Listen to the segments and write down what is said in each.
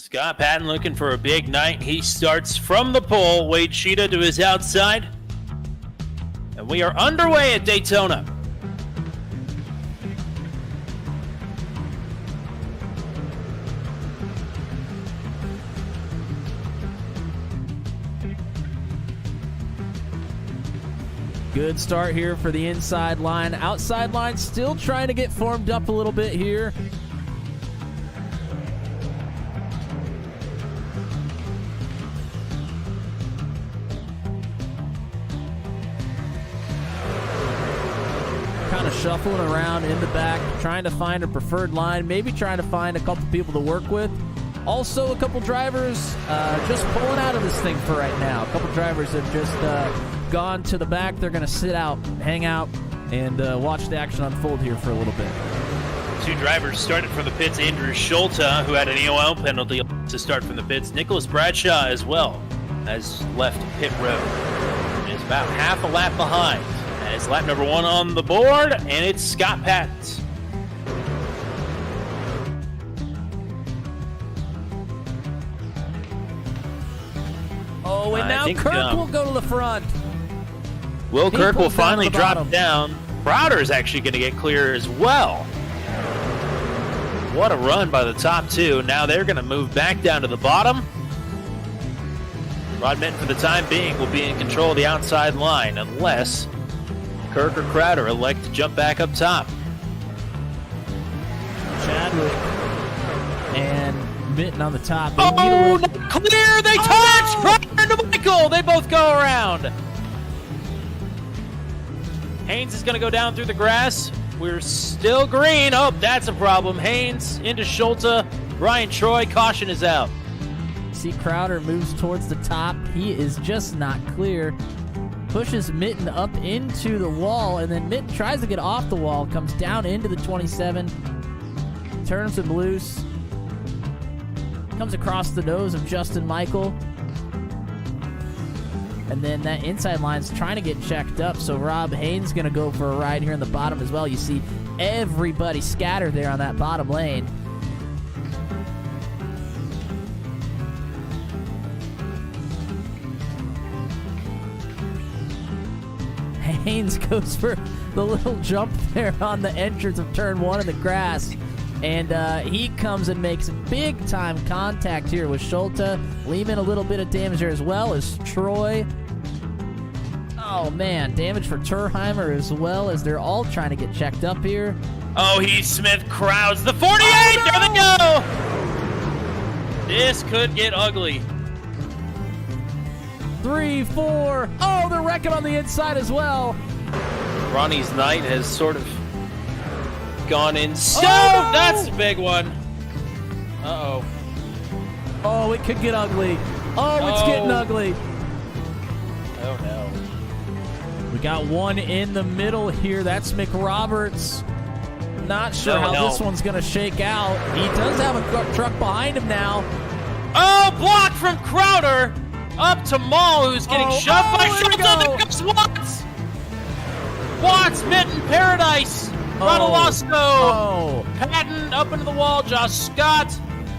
Scott Patton looking for a big night. He starts from the pole. Wade Sheeta to his outside. And we are underway at Daytona. Good start here for the inside line. Outside line still trying to get formed up a little bit here. Kind of shuffling around in the back, trying to find a preferred line, maybe trying to find a couple people to work with. Also, a couple drivers just pulling out of this thing for right now. A couple drivers have just gone to the back. They're going to sit out, hang out, and watch the action unfold here for a little bit. Two drivers started from the pits. Andrew Schulte, who had an EOL penalty to start from the pits. Nicholas Bradshaw as well has left pit road. And is about half a lap behind. And it's lap number 1 on the board, and it's Scott Patton's. Oh, and now Kirk will go to the front. Will Kirk will finally drop down. Crowder is actually going to get clear as well. What a run by the top two. Now they're going to move back down to the bottom. Rod Minton, for the time being, will be in control of the outside line unless Kirk or Crowder elect to jump back up top. Chadwick and Minton on the top. Oh, clear! They touch! Crowder and Michael! They both go around. Haynes is going to go down through the grass. We're still green. Oh, that's a problem. Haynes into Schulte. Brian Troy, caution is out. See, Crowder moves towards the top. He is just not clear. Pushes Minton up into the wall, and then Minton tries to get off the wall, comes down into the 27, turns him loose, comes across the nose of Justin Michael. And then that inside line's trying to get checked up, so Rob Haynes going to go for a ride here in the bottom as well. You see everybody scattered there on that bottom lane. Haynes goes for the little jump there on the entrance of turn 1 in the grass. And he comes and makes big-time contact here with Schulte. Lehman a little bit of damage there as well as Troy. Oh, man, damage for Turheimer as well as they're all trying to get checked up here. Oh, Heath Smith crowds the 48! Oh, no! There they go! This could get ugly. 3, 4. Oh, they're wrecking on the inside as well. Ronnie's night has sort of gone in. So no! That's a big one. Uh-oh. Oh, it could get ugly. Oh, it's getting ugly. Oh, no. We got one in the middle here. That's McRoberts. Not sure how this one's going to shake out. He does have a truck behind him now. Oh, block from Crowder. Up to Mall, who's getting shoved by Schulte. There goes Watts. Watts, Minton, Paradise. Ronalosco, Patton up into the wall, Josh Scott,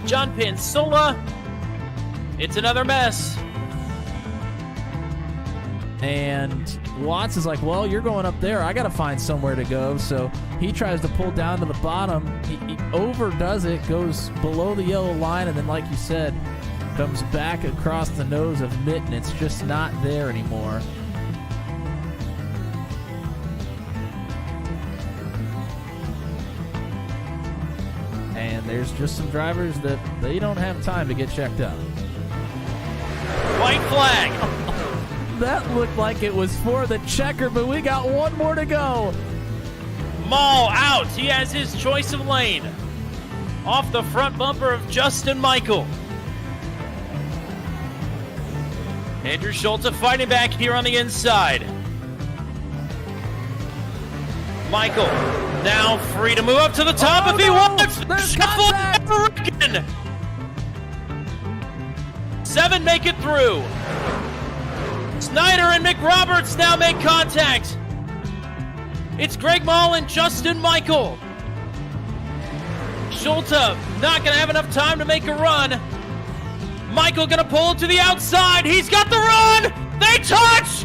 John Pansola. It's another mess. And Watts is like, well, you're going up there. I got to find somewhere to go. So he tries to pull down to the bottom. He overdoes it, goes below the yellow line, and then, like you said, comes back across the nose of Minton. It's just not there anymore. And there's just some drivers that they don't have time to get checked up. White flag. That looked like it was for the checker, but we got one more to go. Mall out. He has his choice of lane. Off the front bumper of Justin Michael. Andrew Schulte fighting back here on the inside. Michael now free to move up to the top if he wants. Shuffle. 7 make it through. Snyder and McRoberts now make contact. It's Greg Mall and Justin Michael. Schulte not going to have enough time to make a run. Michael gonna pull to the outside. He's got the run. They touch.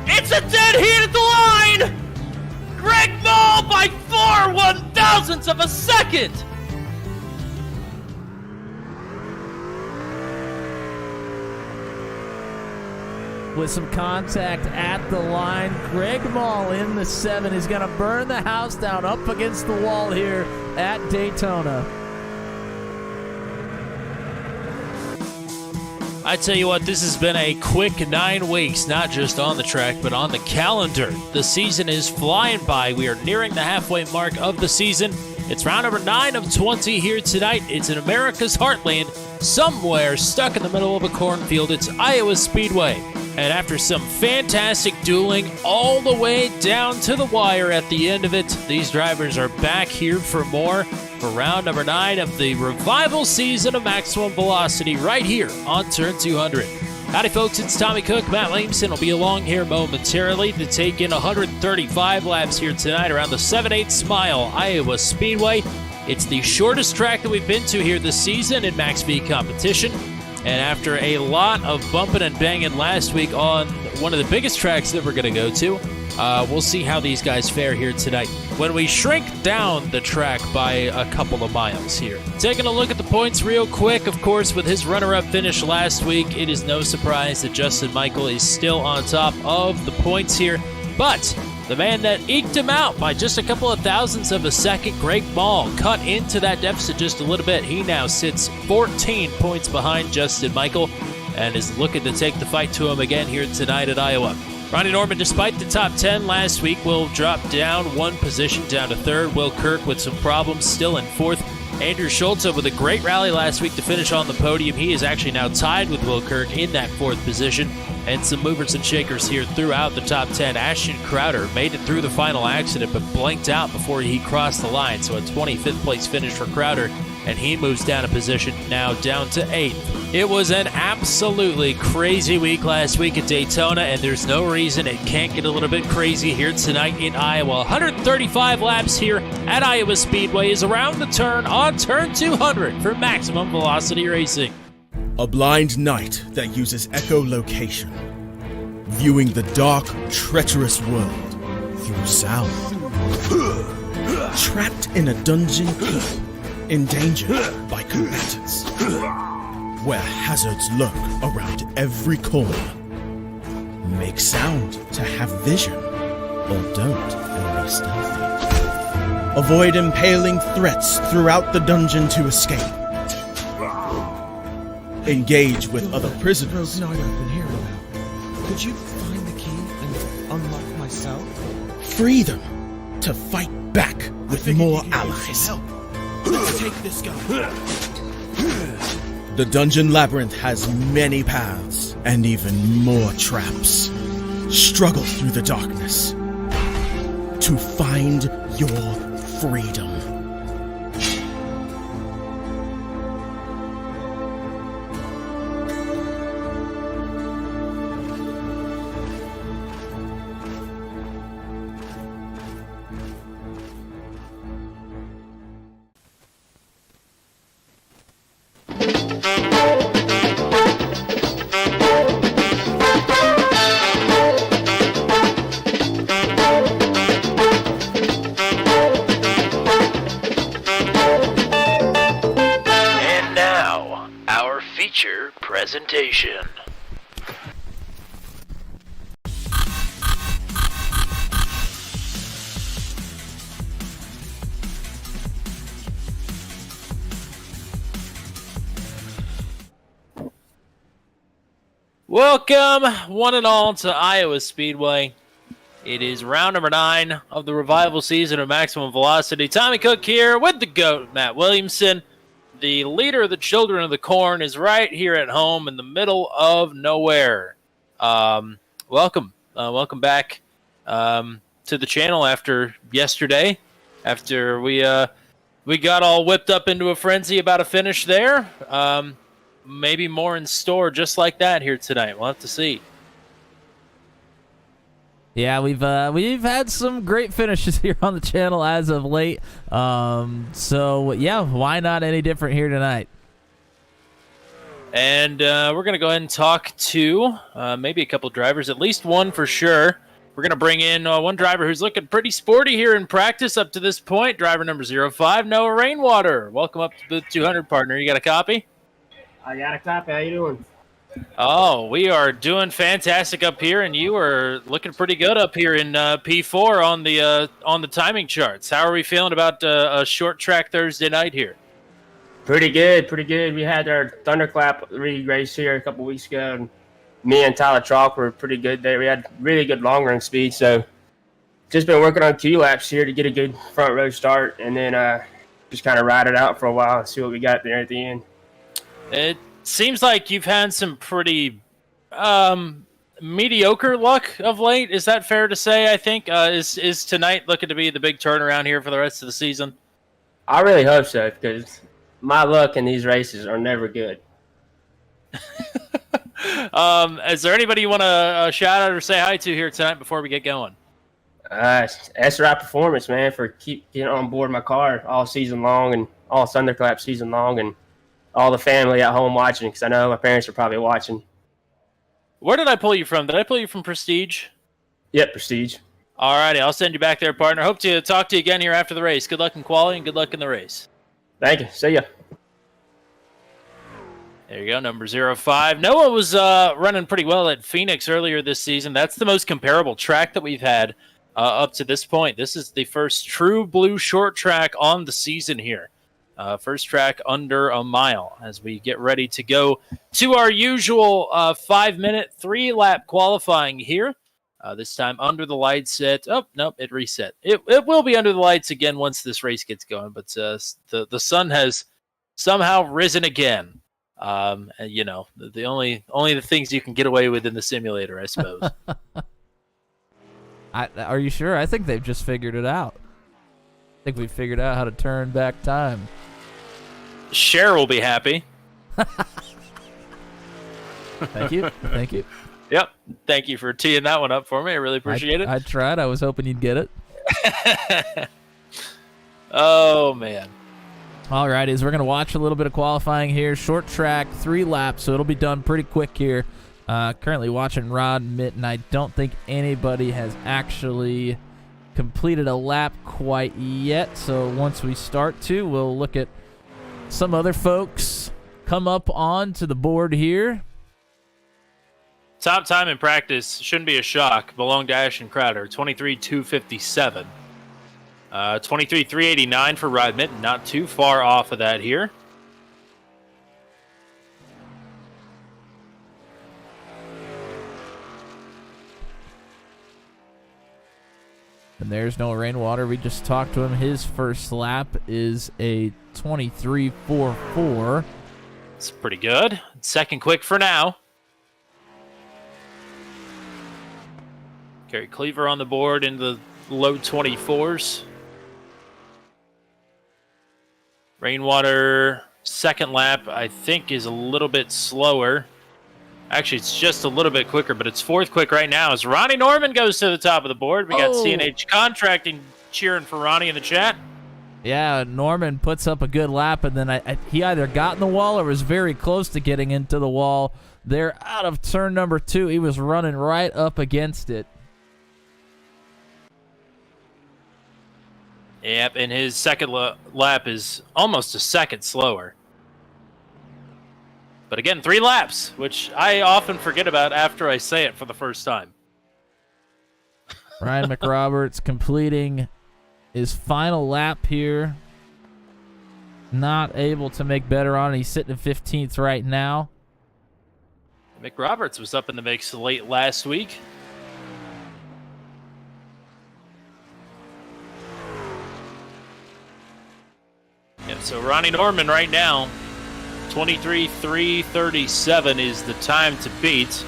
It's a dead heat at the line. Greg Mall by 4/1000ths of a second. With some contact at the line, Greg Mall in the 7 is going to burn the house down up against the wall here at Daytona. I tell you what, this has been a quick 9 weeks, not just on the track, but on the calendar. The season is flying by. We are nearing the halfway mark of the season. It's round number 9 of 20 here tonight. It's in America's Heartland, somewhere stuck in the middle of a cornfield. It's Iowa Speedway. And after some fantastic dueling all the way down to the wire at the end of it, these drivers are back here for more for round number 9 of the revival season of Maximum Velocity right here on Turn 200. Howdy, folks. It's Tommy Cook. Matt Williamson will be along here momentarily to take in 135 laps here tonight around the 7/8 mile Iowa Speedway. It's the shortest track that we've been to here this season in Max V competition. And after a lot of bumping and banging last week on one of the biggest tracks that we're going to go to, we'll see how these guys fare here tonight when we shrink down the track by a couple of miles here. Taking a look at the points real quick, of course, with his runner-up finish last week, it is no surprise that Justin Michael is still on top of the points here. But the man that eked him out by just a couple of thousandths of a second, Greg Mall, cut into that deficit just a little bit. He now sits 14 points behind Justin Michael and is looking to take the fight to him again here tonight at Iowa. Ronnie Norman, despite the top 10 last week, will drop down one position down to third. Will Kirk with some problems, still in fourth. Andrew Schultz with a great rally last week to finish on the podium. He is actually now tied with Will Kirk in that fourth position. And some movers and shakers here throughout the top 10. Ashton Crowder made it through the final accident, but blanked out before he crossed the line. So a 25th place finish for Crowder, and he moves down a position, now down to 8th. It was an absolutely crazy week last week at Daytona, and there's no reason it can't get a little bit crazy here tonight in Iowa. 135 laps here at Iowa Speedway is around the turn on Turn 200 for Maximum Velocity Racing. A blind night that uses echolocation, viewing the dark, treacherous world through sound. Trapped in a dungeon keep, endangered by combatants, where hazards lurk around every corner. Make sound to have vision, or don't and be stealthy. Avoid impaling threats throughout the dungeon to escape. Engage with other prisoners. Broken art open here now. Could you find the key and unlock my cell? Free them to fight back with more allies. Let's take this guy. The Dungeon Labyrinth has many paths and even more traps. Struggle through the darkness to find your freedom. Presentation. Welcome, one and all, to Iowa Speedway. It is round number 9 of the revival season of Maximum Velocity. Tommy Cook here with the GOAT, Matt Williamson. The leader of the Children of the Corn is right here at home in the middle of nowhere. Welcome back to the channel after yesterday, after we got all whipped up into a frenzy about a finish there. Maybe more in store just like that here tonight. We'll have to see. Yeah, we've had some great finishes here on the channel as of late. So yeah, why not any different here tonight? And we're going to go ahead and talk to maybe a couple drivers, at least one for sure. We're going to bring in one driver who's looking pretty sporty here in practice up to this point. Driver number 05, Noah Rainwater. Welcome up to the 200, partner. You got a copy? I got a copy. How you doing? Oh, we are doing fantastic up here, and you are looking pretty good up here in P4 on the timing charts. How are we feeling about a short track Thursday night here? Pretty good, pretty good. We had our Thunderclap race here a couple weeks ago, and me and Tyler Chalk were pretty good there. We had really good long run speed, so just been working on Q laps here to get a good front row start, and then just kind of ride it out for a while and see what we got there at the end. It seems like you've had some pretty mediocre luck of late. Is that fair to say? I think is tonight looking to be the big turnaround here for the rest of the season? I really hope so, because my luck in these races are never good. Is there anybody you want to shout out or say hi to here tonight before we get going? SRI Performance, man, for getting on board my car all season long and all Thunderclap season long, and all the family at home watching, because I know my parents are probably watching. Where did I pull you from? Did I pull you from Prestige? Yep, Prestige. All righty, I'll send you back there, partner. Hope to talk to you again here after the race. Good luck in quality and good luck in the race. Thank you. See ya. There you go, number 05. Noah was running pretty well at Phoenix earlier this season. That's the most comparable track that we've had up to this point. This is the first true blue short track on the season here. First track under a mile as we get ready to go to our usual 5-minute, 3-lap qualifying here. This time under the lights at... Oh, nope, it reset. It will be under the lights again once this race gets going, but the sun has somehow risen again. And, you know, the only the things you can get away with in the simulator, I suppose. Are you sure? I think they've just figured it out. I think we've figured out how to turn back time. Cher will be happy. Thank you. Thank you. Yep. Thank you for teeing that one up for me. I really appreciate it. I tried. I was hoping you'd get it. Oh, man. All right, we're going to watch a little bit of qualifying here. Short track, 3 laps, so it'll be done pretty quick here. Currently watching Rod and Mitt, and I don't think anybody has actually completed a lap quite yet. So once we start to, we'll look at some other folks come up onto the board here. Top time in practice shouldn't be a shock. Belong to Ashton Crowder, 23.257. 23.389 for Rod Mitten, not too far off of that here. And there's Noah Rainwater. We just talked to him. His first lap is a 23.44. It's pretty good. Second quick for now. Gary Cleaver on the board in the low 24s. Rainwater, second lap, I think, is a little bit slower. Actually, it's just a little bit quicker, but it's fourth quick right now as Ronnie Norman goes to the top of the board. We got CNH Contracting cheering for Ronnie in the chat. Yeah, Norman puts up a good lap, and then he either got in the wall or was very close to getting into the wall. They're out of turn number 2. He was running right up against it. Yep, and his second lap is almost a second slower. But again, 3 laps, which I often forget about after I say it for the first time. Ryan McRoberts completing his final lap here. Not able to make better on it. He's sitting in 15th right now. Mick Roberts was up in the mix late last week. Yeah, so Ronnie Norman right now, 23.337 is the time to beat.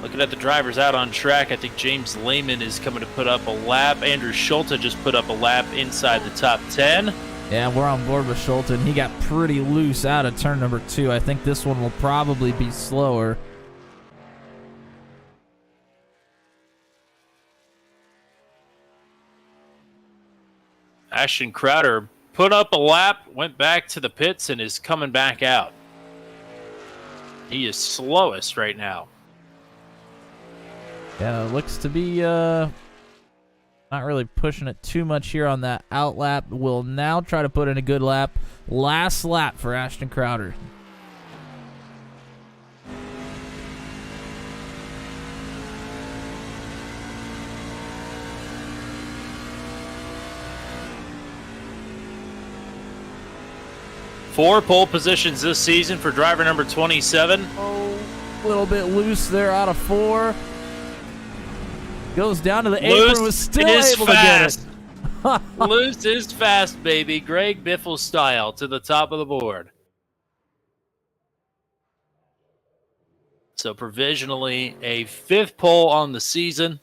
Looking at the drivers out on track, I think James Lehman is coming to put up a lap. Andrew Schulte just put up a lap inside the top 10. Yeah, we're on board with Schulte, and he got pretty loose out of turn number 2. I think this one will probably be slower. Ashton Crowder put up a lap, went back to the pits, and is coming back out. He is slowest right now. Yeah, looks to be not really pushing it too much here on that out lap. Will now try to put in a good lap. Last lap for Ashton Crowder. Four pole positions this season for driver number 27. Oh, a little bit loose there out of 4. Goes down to the apron, Loose was still is able fast. to get it. Loose is fast, baby. Greg Biffle style to the top of the board. So provisionally a 5th pole on the season.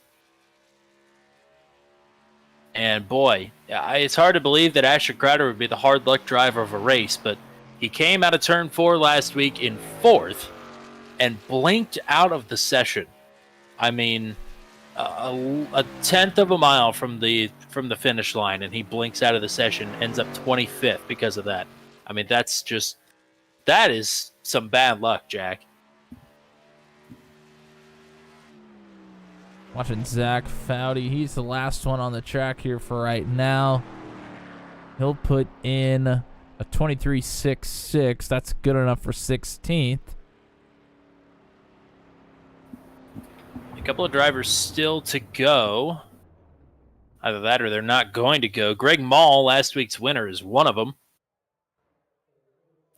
And boy, it's hard to believe that Ashton Crowder would be the hard luck driver of a race, but he came out of turn 4 last week in 4th and blinked out of the session. I mean, a tenth of a mile from the finish line, and he blinks out of the session, ends up 25th because of that. I mean, that is some bad luck, Jack. Watching Zach Foudy. He's the last one on the track here for right now. He'll put in a 23.66. That's good enough for 16th. A couple of drivers still to go. Either that or they're not going to go. Greg Mall, last week's winner, is one of them.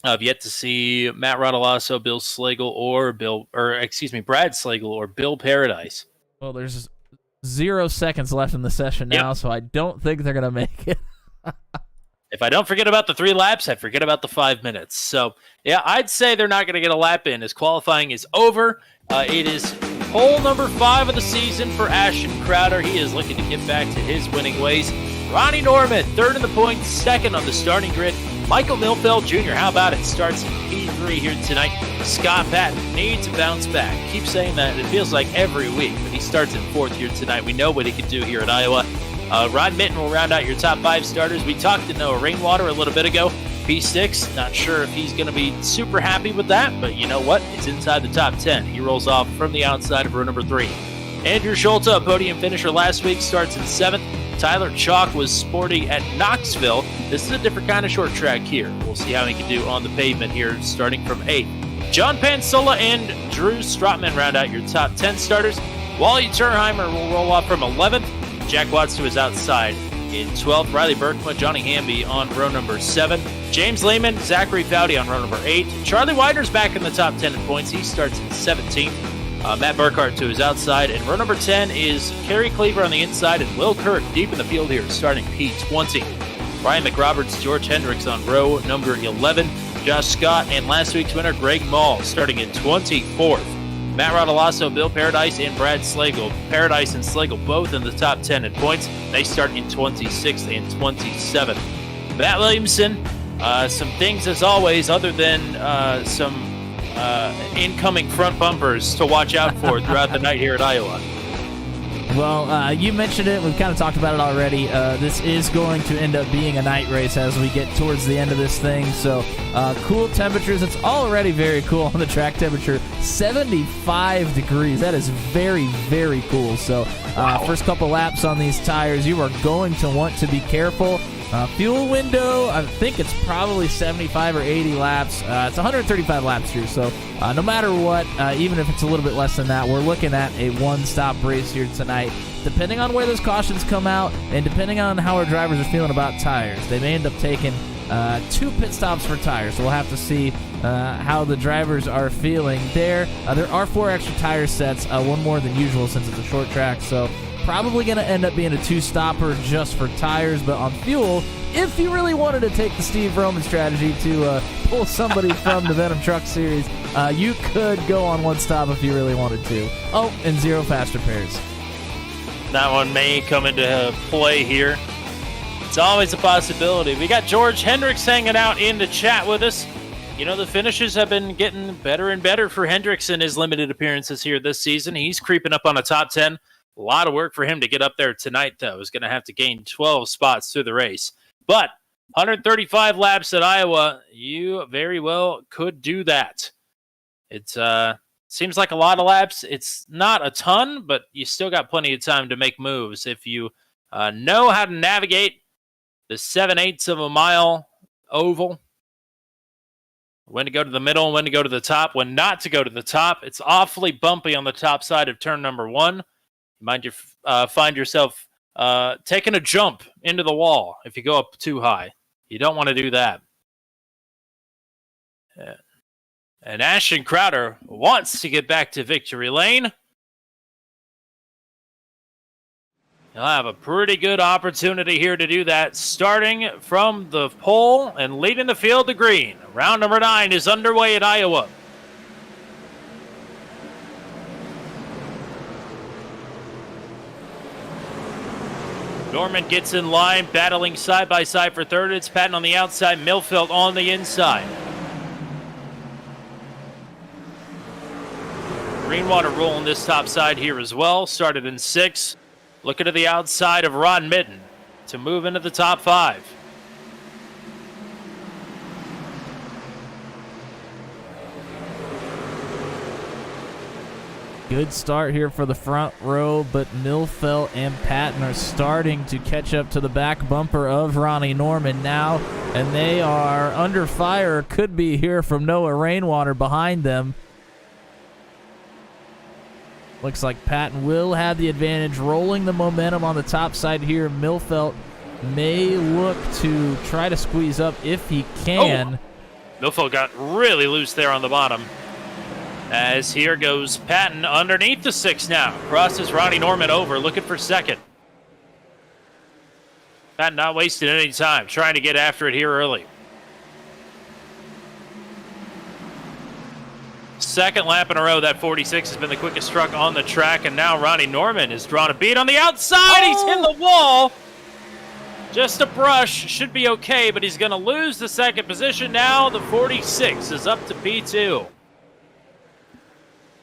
I've yet to see Matt Rodolasso, Bill Slagle, Brad Slagle or Bill Paradise. Well, there's 0 seconds left in the session now, so I don't think they're going to make it. If I don't forget about the 3 laps, I forget about the 5 minutes. So, yeah, I'd say they're not going to get a lap in as qualifying is over. It is pole number 5 of the season for Ashton Crowder. He is looking to get back to his winning ways. Ronnie Norman, 3rd in the points, 2nd on the starting grid. Michael Milfeld Jr., how about it? Starts in P3 here tonight. Scott Patton needs to bounce back. Keep saying that. It feels like every week, but he starts in 4th here tonight. We know what he can do here at Iowa. Rod Mitten will round out your top 5 starters. We talked to Noah Rainwater a little bit ago. P6, not sure if he's going to be super happy with that, but you know what? It's inside the top 10. He rolls off from the outside of row number 3. Andrew Schulte, a podium finisher last week, starts in 7th. Tyler Chalk was sporty at Knoxville. This is a different kind of short track here. We'll see how he can do on the pavement here, starting from 8th. John Pansola and Drew Strotman round out your top 10 starters. Wally Turheimer will roll off from 11th. Jack Watts to his outside in 12th. Riley Berkma, Johnny Hamby on row number 7. James Lehman, Zachary Foudy on row number 8. Charlie Wider's back in the top 10 in points. He starts in 17th. Matt Burkhart to his outside. And row number 10 is Kerry Cleaver on the inside and Will Kirk deep in the field here, starting P20. Brian McRoberts, George Hendricks on row number 11. Josh Scott and last week's winner, Greg Mall, starting in 24th. Matt Rodolasso, Bill Paradise, and Brad Slagle. Paradise and Slagle both in the top 10 in points. They start in 26th and 27th. Matt Williamson, some things as always, other than some incoming front bumpers to watch out for throughout the night here at Iowa. Well, you mentioned it. We've kind of talked about it already. This is going to end up being a night race as we get towards the end of this thing. So, cool temperatures. It's already very cool on the track temperature. 75 degrees. That is very, very cool. So, first couple laps on these tires, you are going to want to be careful. Fuel window, I think it's probably 75 or 80 laps. It's 135 laps here, so no matter what, even if it's a little bit less than that, we're looking at a one-stop race here tonight. Depending on where those cautions come out and depending on how our drivers are feeling about tires, they may end up taking 2 pit stops for tires, so we'll have to see how the drivers are feeling there. There are 4 extra tire sets, one more than usual since it's a short track, so probably going to end up being a 2-stopper just for tires, but on fuel, if you really wanted to take the Steve Roman strategy to pull somebody from the Venom Truck Series, you could go on 1 stop if you really wanted to. Oh, and 0 faster pairs. That one may come into play here. It's always a possibility. We got George Hendricks hanging out in the chat with us. You know, the finishes have been getting better and better for Hendricks in his limited appearances here this season. He's creeping up on a top 10. A lot of work for him to get up there tonight, though. He's going to have to gain 12 spots through the race. But 135 laps at Iowa. You very well could do that. It seems like a lot of laps. It's not a ton, but you still got plenty of time to make moves if you know how to navigate the 7/8 of a mile oval. When to go to the middle, when to go to the top, when not to go to the top. It's awfully bumpy on the top side of turn number 1. You find yourself taking a jump into the wall if you go up too high. You don't want to do that. And Ashton Crowder wants to get back to victory lane. He'll have a pretty good opportunity here to do that, starting from the pole and leading the field to green. Round number 9 is underway at Iowa. Norman gets in line, battling side by side for third. It's Patton on the outside, Millfield on the inside. Greenwater rolling this top side here as well. Started in 6th. Looking to the outside of Ron Mitten to move into the top 5. Good start here for the front row, but Millfelt and Patton are starting to catch up to the back bumper of Ronnie Norman now, and they are under fire. Could be here from Noah Rainwater behind them. Looks like Patton will have the advantage, rolling the momentum on the top side here. Millfelt may look to try to squeeze up if he can. Oh. Millfelt got really loose there on the bottom. As here goes Patton underneath the 6 now. Crosses Ronnie Norman over, looking for second. Patton not wasting any time, trying to get after it here early. Second lap in a row, that 46 has been the quickest truck on the track, and now Ronnie Norman has drawn a bead on the outside. He's hit the wall. Just a brush, should be okay, but he's going to lose the second position now. The 46 is up to P2.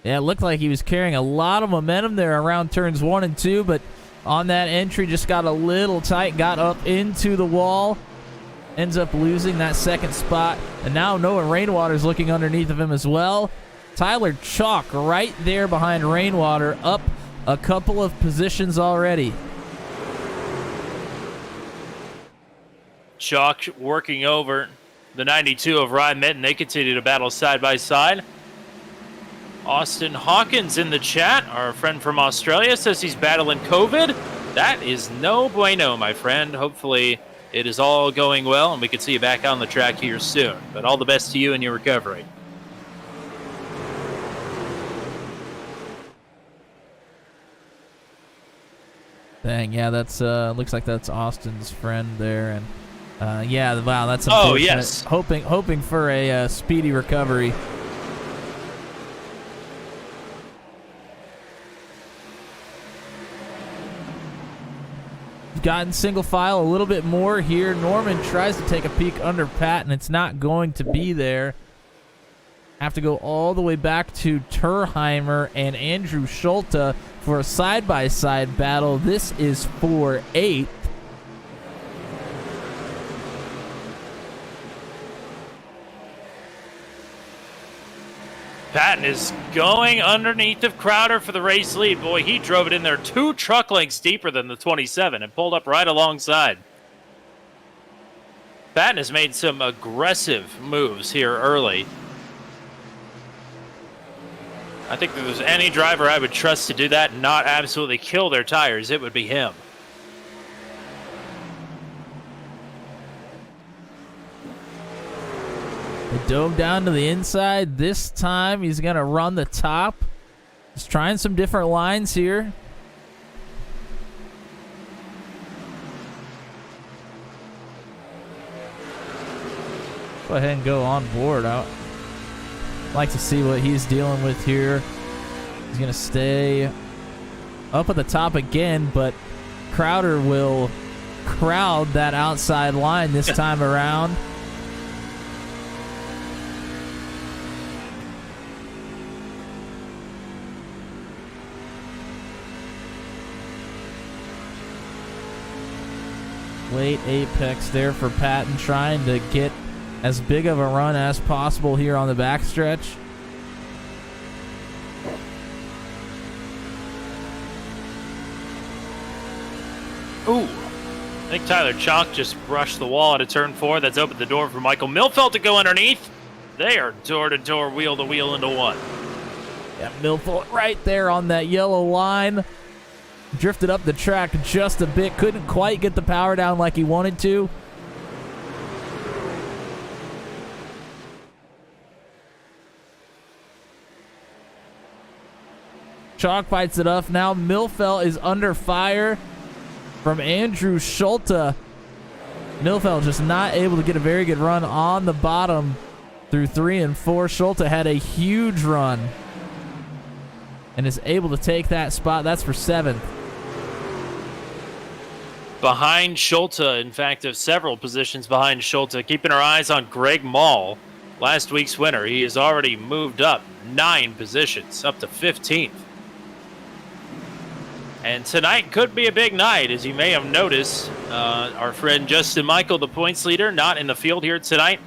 Yeah, it looked like he was carrying a lot of momentum there around turns 1 and 2, but on that entry just got a little tight, got up into the wall, ends up losing that second spot, and now Noah Rainwater's looking underneath of him as well. Tyler Chalk right there behind Rainwater, up a couple of positions already. Chalk working over the 92 of Ryan Mitten. They continue to battle side by side. Austin Hawkins in the chat, our friend from Australia, says he's battling COVID. That is no bueno, my friend. Hopefully it is all going well and we can see you back on the track here soon. But all the best to you in your recovery. Dang, yeah, that's looks like that's Austin's friend there, and yeah, wow, that's unfortunate. Oh yes, hoping for a speedy recovery. Gotten single file a little bit more here. Norman tries to take a peek under Patton. It's not going to be there. Have to go all the way back to Turheimer and Andrew Schulte for a side-by-side battle. This is for 8th. Patton is going underneath of Crowder for the race lead. Boy, he drove it in there 2 truck lengths deeper than the 27 and pulled up right alongside. Patton has made some aggressive moves here early. I think if there's any driver I would trust to do that and not absolutely kill their tires, it would be him. He dove down to the inside. This time he's going to run the top. He's trying some different lines here. Go ahead and go on board. I'd like to see what he's dealing with here. He's going to stay up at the top again, but Crowder will crowd that outside line this time around. Late apex there for Patton, trying to get as big of a run as possible here on the backstretch. Ooh. I think Tyler Chalk just brushed the wall at turn 4. That's opened the door for Michael Milfeld to go underneath. They are door-to-door, wheel-to-wheel into one. Yeah, Milfeld right there on that yellow line. Drifted up the track just a bit. Couldn't quite get the power down like he wanted to. Chalk fights it up. Now Milfeld is under fire from Andrew Schulte. Milfeld just not able to get a very good run on the bottom through 3 and 4. Schulte had a huge run and is able to take that spot. That's for 7th. Behind Schulte, in fact, of several positions behind Schulte, keeping our eyes on Greg Mall, last week's winner. He has already moved up 9 positions, up to 15th. And tonight could be a big night, as you may have noticed. Our friend Justin Michael, the points leader, not in the field here tonight.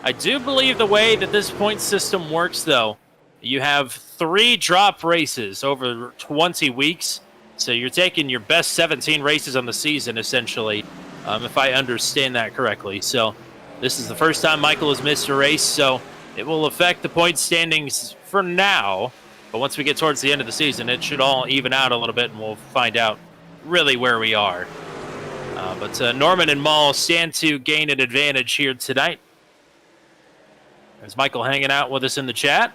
I do believe the way that this point system works, though, you have 3 drop races over 20 weeks. So you're taking your best 17 races on the season, essentially, if I understand that correctly. So this is the first time Michael has missed a race, so it will affect the point standings for now. But once we get towards the end of the season, it should all even out a little bit, and we'll find out really where we are. But Norman and Maul stand to gain an advantage here tonight. There's Michael hanging out with us in the chat.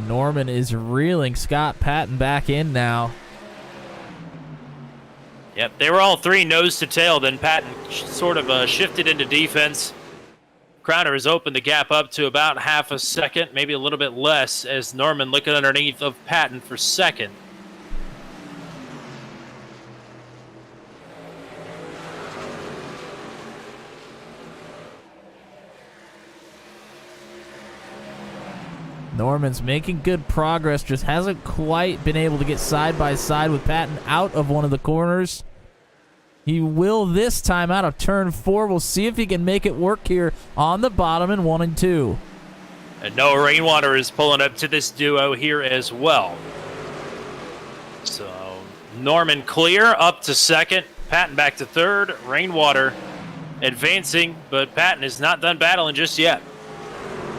Norman is reeling. Scott Patton back in now. Yep, they were all 3 nose to tail. Then Patton sort of shifted into defense. Crowder has opened the gap up to about half a second, maybe a little bit less, as Norman looking underneath of Patton for 2nd. Norman's making good progress, just hasn't quite been able to get side by side with Patton out of one of the corners. He will this time out of turn 4. We'll see if he can make it work here on the bottom in 1 and 2. And Noah Rainwater is pulling up to this duo here as well. So Norman clear up to 2nd. Patton back to 3rd. Rainwater advancing, but Patton is not done battling just yet.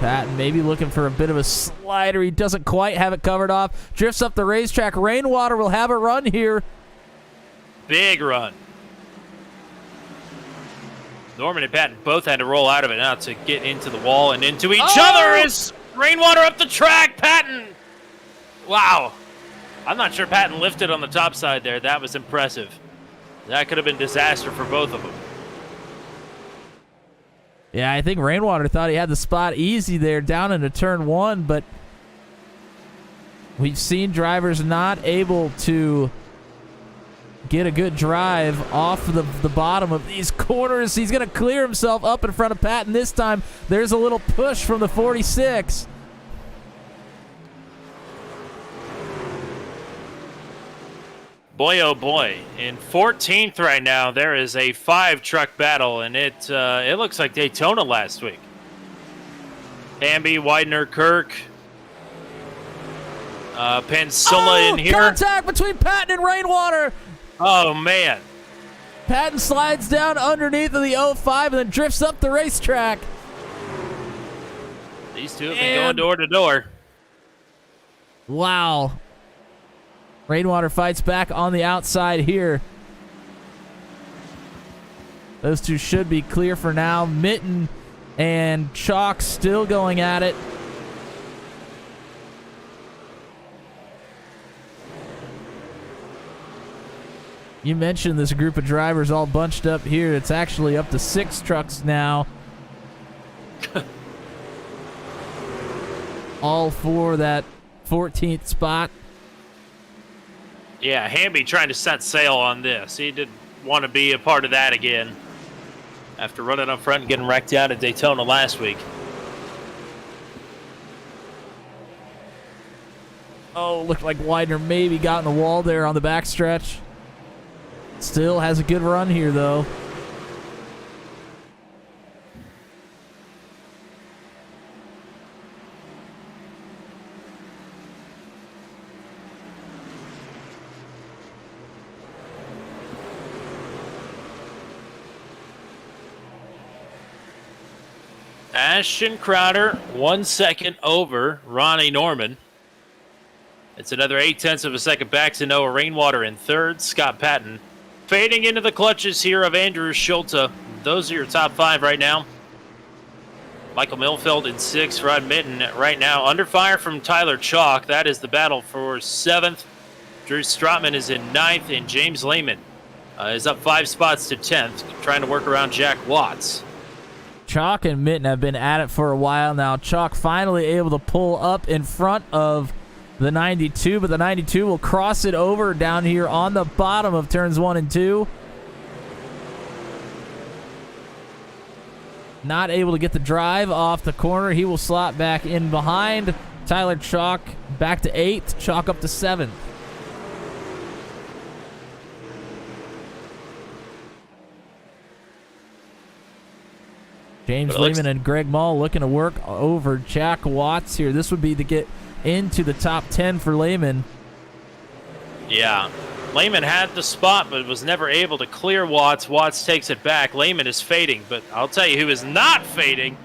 Patton maybe looking for a bit of a slider. He doesn't quite have it covered off. Drifts up the racetrack. Rainwater will have a run here. Big run. Norman and Patton both had to roll out of it now to get into the wall and into each other as Rainwater up the track. Patton. Wow. I'm not sure Patton lifted on the top side there. That was impressive. That could have been disaster for both of them. Yeah, I think Rainwater thought he had the spot easy there down into turn 1, but we've seen drivers not able to get a good drive off the bottom of these corners. He's going to clear himself up in front of Patton this time. There's a little push from the 46. Boy, oh boy. In 14th right now, there is a 5-truck battle, and it looks like Daytona last week. Hamby, Widener, Kirk, Pensilla in here. Contact between Patton and Rainwater. Oh, man. Patton slides down underneath of the 05 and then drifts up the racetrack. These two have been going door to door. Wow. Rainwater fights back on the outside here. Those two should be clear for now. Mitten and Chalk still going at it. You mentioned this group of drivers all bunched up here. It's actually up to 6 trucks now. All for that 14th spot. Yeah, Hamby trying to set sail on this. He didn't want to be a part of that again after running up front and getting wrecked out at Daytona last week. Oh, looked like Widener maybe got in the wall there on the backstretch. Still has a good run here, though. Ashton Crowder, 1 second over Ronnie Norman. It's another 0.8 of a second back to Noah Rainwater in third. Scott Patton fading into the clutches here of Andrew Schulte. Those are your top 5 right now. Michael Milfeld in 6th. Rod Mitten right now under fire from Tyler Chalk. That is the battle for 7th. Drew Strotman is in 9th, and James Lehman is up 5 spots to 10th, trying to work around Jack Watts. Chalk and Mitten have been at it for a while now. Chalk finally able to pull up in front of the 92, but the 92 will cross it over down here on the bottom of turns 1 and 2. Not able to get the drive off the corner. He will slot back in behind. Tyler Chalk back to 8th. Chalk up to 7th. James Lehman and Greg Mall looking to work over Jack Watts here. This would be to get into the top 10 for Lehman. Yeah. Lehman had the spot, but was never able to clear Watts. Watts takes it back. Lehman is fading, but I'll tell you who is not fading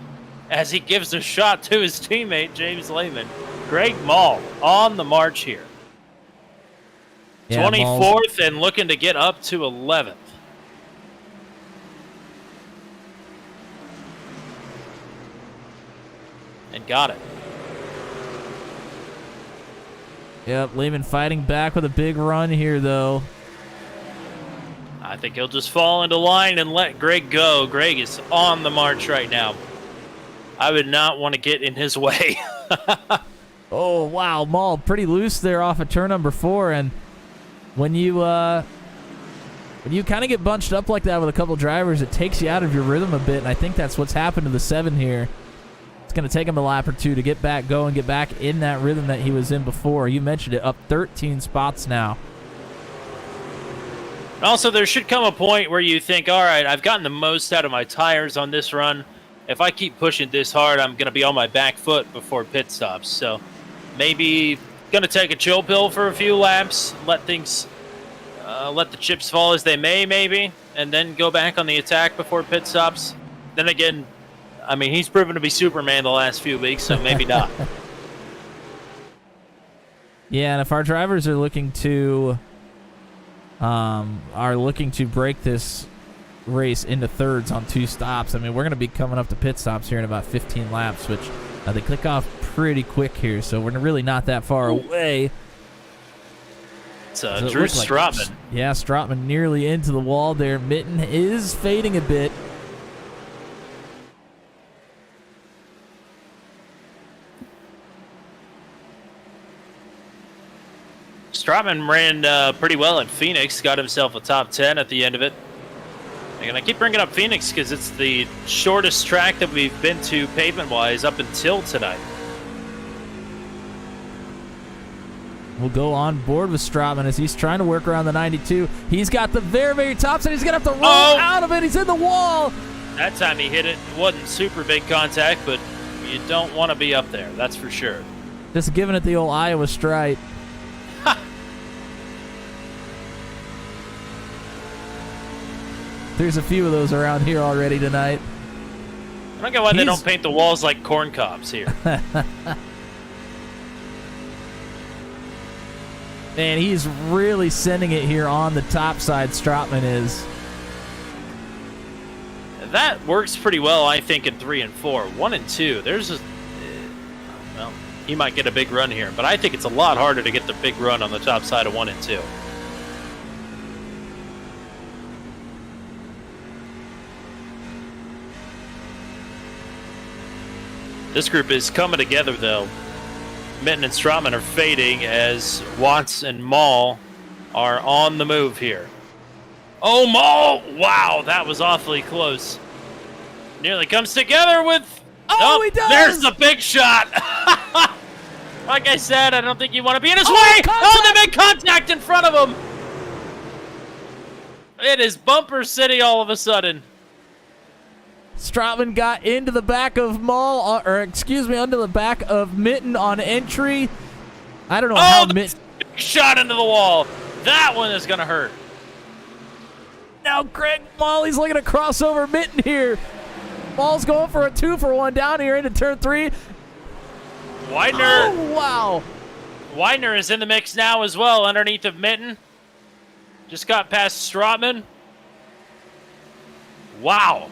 as he gives a shot to his teammate, James Lehman. Greg Mall on the march here. Yeah, 24th and looking to get up to 11th. And got it. Yep, Lehman fighting back with a big run here, though. I think he'll just fall into line and let Greg go. Greg is on the march right now. I would not want to get in his way. Oh, wow. Mall pretty loose there off of turn number 4. And when you kind of get bunched up like that with a couple drivers, it takes you out of your rhythm a bit. And I think that's what's happened to the 7 here. It's going to take him a lap or 2 to get back going, get back in that rhythm that he was in before. You mentioned it, up 13 spots now. Also, there should come a point where you think, all right, I've gotten the most out of my tires on this run. If I keep pushing this hard, I'm going to be on my back foot before pit stops. So maybe going to take a chill pill for a few laps, let the chips fall as they may, maybe, and then go back on the attack before pit stops. Then again, I mean, he's proven to be Superman the last few weeks, so maybe not. Yeah, and if our drivers are looking to break this race into thirds on 2 stops, I mean, we're going to be coming up to pit stops here in about 15 laps, which they click off pretty quick here, so we're really not that far away. It's Drew Strotman. Yeah, Strotman nearly into the wall there. Mitten is fading a bit. Strotman ran pretty well at Phoenix, got himself a top 10 at the end of it. And I keep bringing up Phoenix because it's the shortest track that we've been to pavement-wise up until tonight. We'll go on board with Strotman as he's trying to work around the 92. He's got the very, very tops, and he's going to have to roll out of it. He's in the wall. That time he hit it. It wasn't super big contact, but you don't want to be up there, that's for sure. Just giving it the old Iowa strike. There's a few of those around here already tonight. I don't get why they don't paint the walls like corn cobs here. Man, he's really sending it here on the top side, Strotman is. That works pretty well, I think, in 3 and 4. 1 and 2, well, he might get a big run here, but I think it's a lot harder to get the big run on the top side of 1 and 2. This group is coming together, though. Mitten and Strotman are fading as Watts and Mall are on the move here. Oh, Mall! Wow, that was awfully close. Nearly comes together with... Oh, he does! There's the big shot! Like I said, I don't think you want to be in his Oh, way! contact! Oh, they made contact in front of him! It is bumper city all of a sudden. Stratman got into the back of Maul, under the back of Mitten on entry. I don't know how Mitten... Shot into the wall. That one is going to hurt. Now Greg Molly's looking to cross over Mitten here. Maul's going for a 2-for-1 down here into turn 3. Widener. Oh, wow. Widener is in the mix now as well, underneath of Mitten. Just got past Stratman. Wow.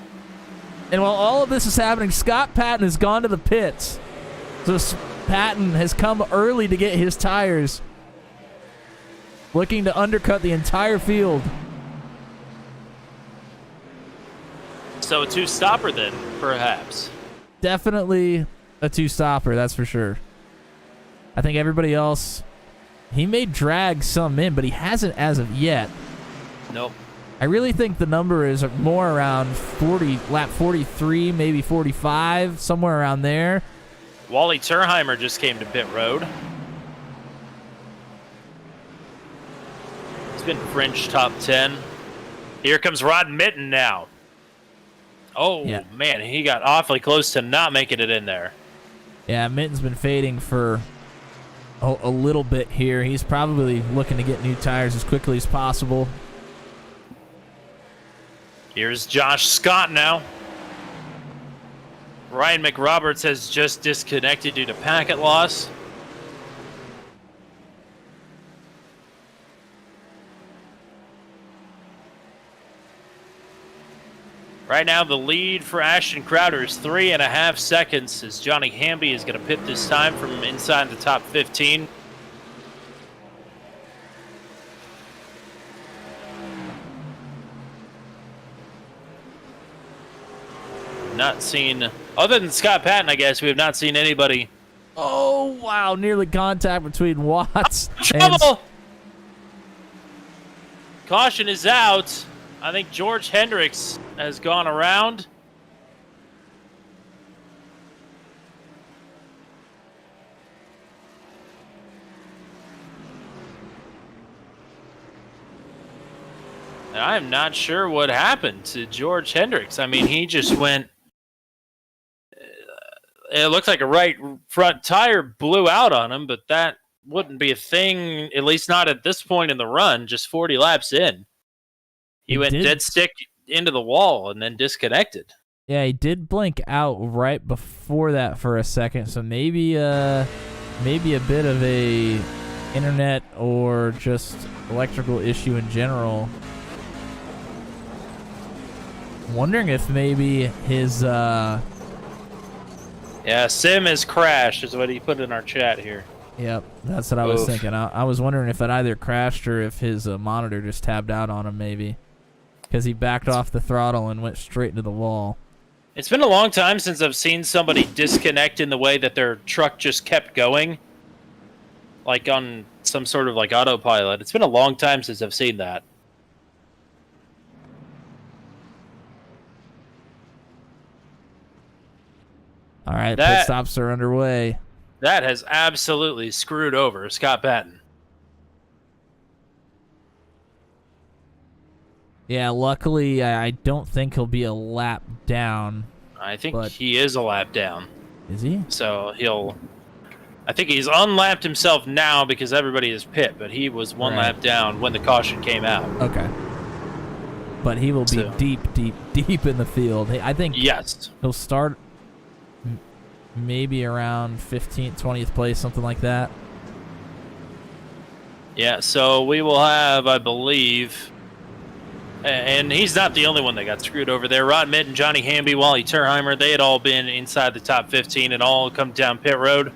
And while all of this is happening, Scott Patton has gone to the pits. So Patton has come early to get his tires, looking to undercut the entire field. So a 2-stopper then, perhaps. Definitely a 2-stopper, that's for sure. I think everybody else, he may drag some in, but he hasn't as of yet. Nope. I really think the number is more around lap 43, maybe 45, somewhere around there. Wally Turnheimer just came to pit road. He's been French top 10. Here comes Rod Mitten now. Oh, yeah. Man, he got awfully close to not making it in there. Yeah, Mitten's been fading for a little bit here. He's probably looking to get new tires as quickly as possible. Here's Josh Scott now. Ryan McRoberts has just disconnected due to packet loss. Right now, the lead for Ashton Crowder is 3.5 seconds as Johnny Hamby is going to pit this time from inside the top 15. Not seen, other than Scott Patton, I guess, we have not seen anybody. Oh, wow. Nearly contact between Watts and... Trouble! Caution is out. I think George Hendricks has gone around. And I am not sure what happened to George Hendricks. I mean, he just went... It looked like a right front tire blew out on him, but that wouldn't be a thing, at least not at this point in the run, just 40 laps in. He went dead stick into the wall and then disconnected. Yeah, he did blink out right before that for a second, so maybe a bit of a internet or just electrical issue in general. I'm wondering if maybe his Yeah, Sim has crashed is what he put in our chat here. Yep, that's what I was thinking. I was wondering if it either crashed or if his monitor just tabbed out on him maybe, because he backed off the throttle and went straight into the wall. It's been a long time since I've seen somebody disconnect in the way that their truck just kept going, like on some sort of like autopilot. It's been a long time since I've seen that. All right, pit stops are underway. That has absolutely screwed over Scott Patton. Yeah, luckily, I don't think he'll be a lap down. I think he is a lap down. Is he? So I think he's unlapped himself now because everybody is pit, but he was one lap down when the caution came out. Okay. But he will be deep in the field. I think he'll start maybe around 15th, 20th place, something like that. Yeah, so we will have, I believe, and he's not the only one that got screwed over there. Rod Mitten, Johnny Hamby, Wally Turnheimer, they had all been inside the top 15 and all come down pit road.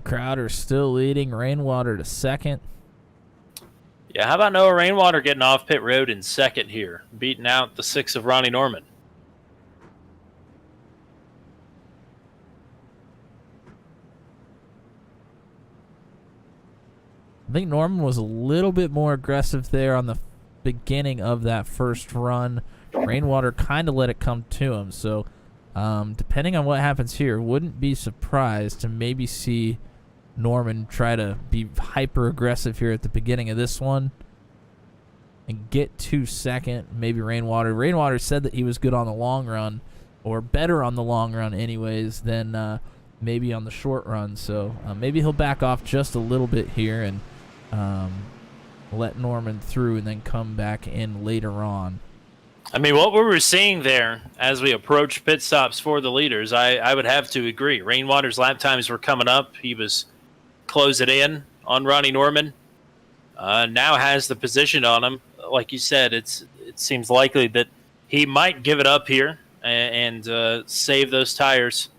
Crowder still leading. Rainwater to second. Yeah, how about Noah Rainwater getting off pit road in second here, beating out the 6 of Ronnie Norman. I think Norman was a little bit more aggressive there on the beginning of that first run. Rainwater kind of let it come to him. So depending on what happens here, wouldn't be surprised to maybe see Norman try to be hyper aggressive here at the beginning of this one and get to second. Maybe Rainwater said that he was good on the long run, or better on the long run anyways than maybe on the short run. So maybe he'll back off just a little bit here and let Norman through and then come back in later on. I mean, what we were seeing there as we approached pit stops for the leaders, I would have to agree. Rainwater's lap times were coming up. He was closing in on Ronnie Norman. Now has the position on him. Like you said, it seems likely that he might give it up here and save those tires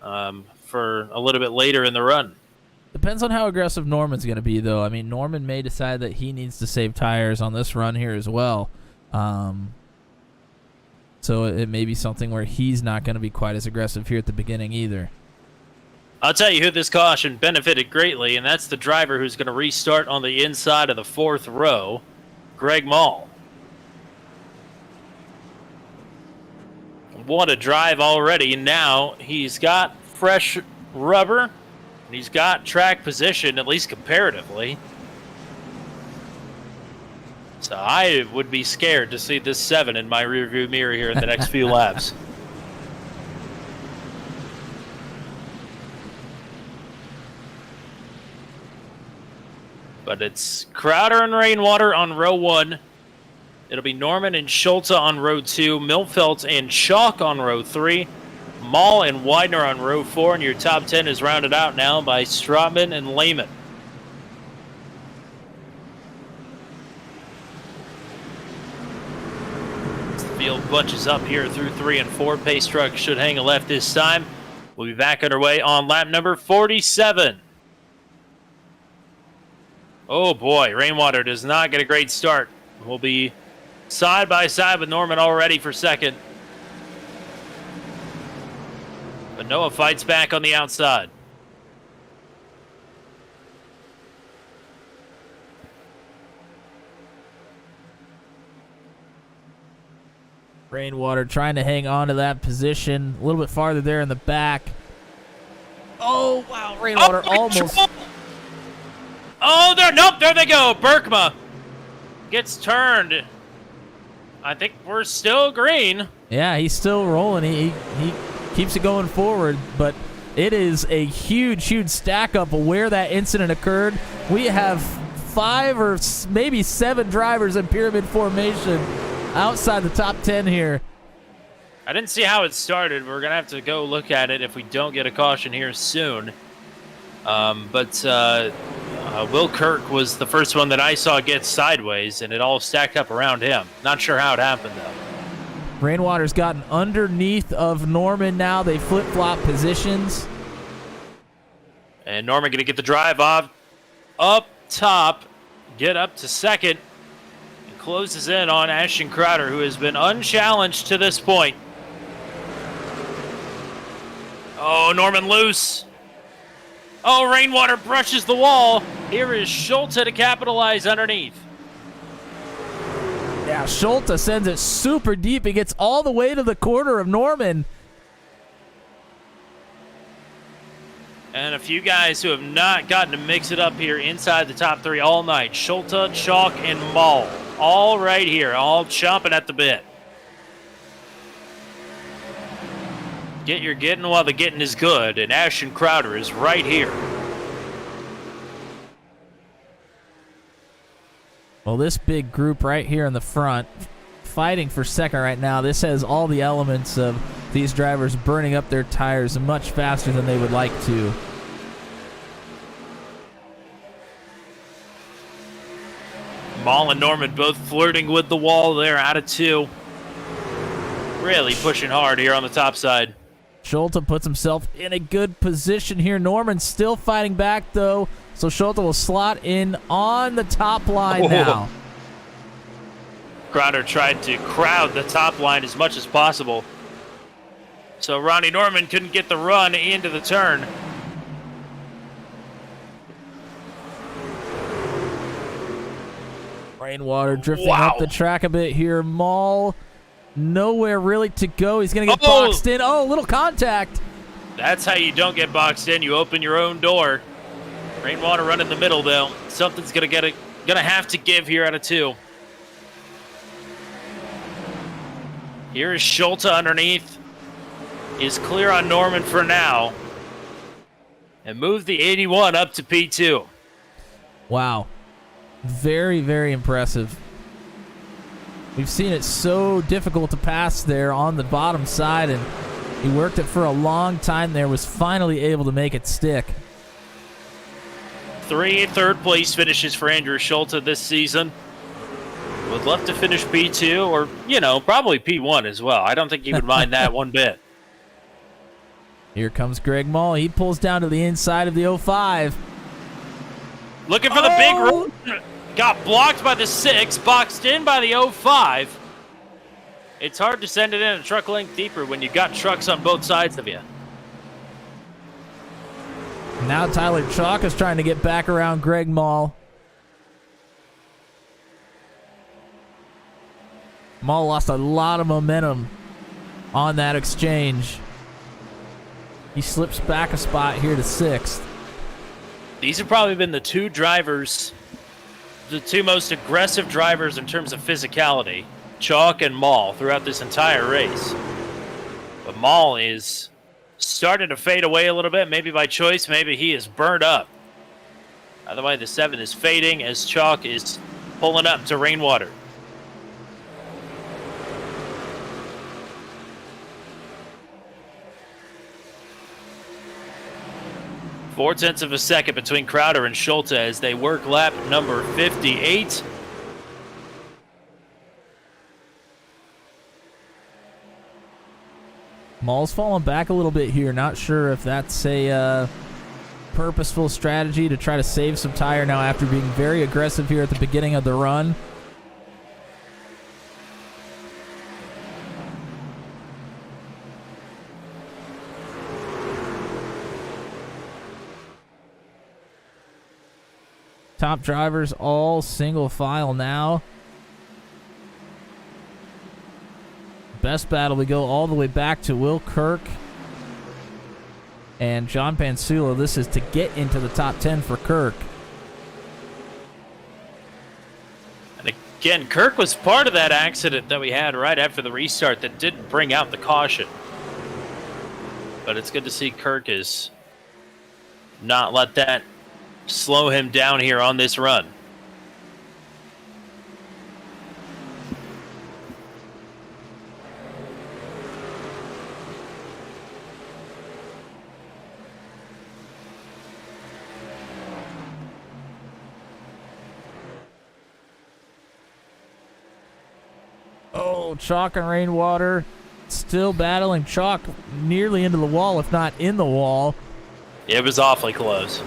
for a little bit later in the run. Depends on how aggressive Norman's going to be, though. I mean, Norman may decide that he needs to save tires on this run here as well. So it may be something where he's not going to be quite as aggressive here at the beginning either. I'll tell you who this caution benefited greatly, and that's the driver who's going to restart on the inside of the 4th row, Greg Mall. What a drive already. Now he's got fresh rubber. He's got track position, at least comparatively. So I would be scared to see this 7 in my rearview mirror here in the next few laps. But it's Crowder and Rainwater on row 1. It'll be Norman and Schulte on row 2, Milfelt and Chalk on row 3, Mall and Widener on row 4, and your top 10 is rounded out now by Strotman and Lehman. As the field bunches up here through 3 and 4, pace truck should hang a left this time. We'll be back underway on lap number 47. Oh boy, Rainwater does not get a great start. We'll be side by side with Norman already for second. But Noah fights back on the outside. Rainwater trying to hang on to that position a little bit farther there in the back. Oh, wow, Rainwater almost... Oh, there they go. Berkma gets turned. I think we're still green. Yeah, he's still rolling. He keeps it going forward, but it is a huge stack up of where that incident occurred. We have 5 or maybe 7 drivers in pyramid formation outside the top 10 here. I didn't see how it started. We're going to have to go look at it if we don't get a caution here soon. Will Kirk was the first one that I saw get sideways, and it all stacked up around him. Not sure how it happened, though. Rainwater's gotten underneath of Norman now. They flip-flop positions. And Norman going to get the drive off up top, get up to second, and closes in on Ashton Crowder, who has been unchallenged to this point. Oh, Norman loose. Oh, Rainwater brushes the wall. Here is Schulte to capitalize underneath. Yeah, Schulte sends it super deep. He gets all the way to the quarter of Norman. And a few guys who have not gotten to mix it up here inside the top 3 all night. Schulte, Chalk, and Mall. All right here, all chomping at the bit. Get your getting while the getting is good, and Ashton Crowder is right here. Well, this big group right here in the front, fighting for second right now. This has all the elements of these drivers burning up their tires much faster than they would like to. Mall and Norman both flirting with the wall there out of 2. Really pushing hard here on the top side. Schulte puts himself in a good position here. Norman still fighting back, though, so Schulte will slot in on the top line now. Crowder tried to crowd the top line as much as possible, so Ronnie Norman couldn't get the run into the turn. Rainwater drifting up the track a bit here. Maul, nowhere really to go. He's going to get boxed in. Oh, little contact. That's how you don't get boxed in. You open your own door. Rainwater run in the middle, though. Something's gonna have to give here out of 2. Here is Schulte underneath. Is clear on Norman for now. And move the 81 up to P2. Wow. Very, very impressive. We've seen it so difficult to pass there on the bottom side, and he worked it for a long time there, was finally able to make it stick. 3 third-place finishes for Andrew Schulte this season. Would love to finish P2 or, probably P1 as well. I don't think he would mind that one bit. Here comes Greg Maul. He pulls down to the inside of the 05. Looking for the big run. Got blocked by the 6, boxed in by the 05. It's hard to send it in a truck length deeper when you got trucks on both sides of you. Now Tyler Chalk is trying to get back around Greg Maul. Maul lost a lot of momentum on that exchange. He slips back a spot here to 6th. These have probably been the 2 drivers, the 2 most aggressive drivers in terms of physicality, Chalk and Maul, throughout this entire race. But Maul is starting to fade away a little bit, maybe by choice, maybe he is burned up. Either way, the 7 is fading as Chalk is pulling up to Rainwater. Four-tenths of a second between Crowder and Schulte as they work lap number 58. Maul's falling back a little bit here. Not sure if that's a purposeful strategy to try to save some tire now after being very aggressive here at the beginning of the run. Top drivers all single file now. Best battle, we go all the way back to Will Kirk and John Pansulo. This is to get into the top 10 for Kirk. And again, Kirk was part of that accident that we had right after the restart that didn't bring out the caution. But it's good to see Kirk is not let that slow him down here on this run. Oh, Chalk and Rainwater still battling. Chalk nearly into the wall, if not in the wall. It was awfully close.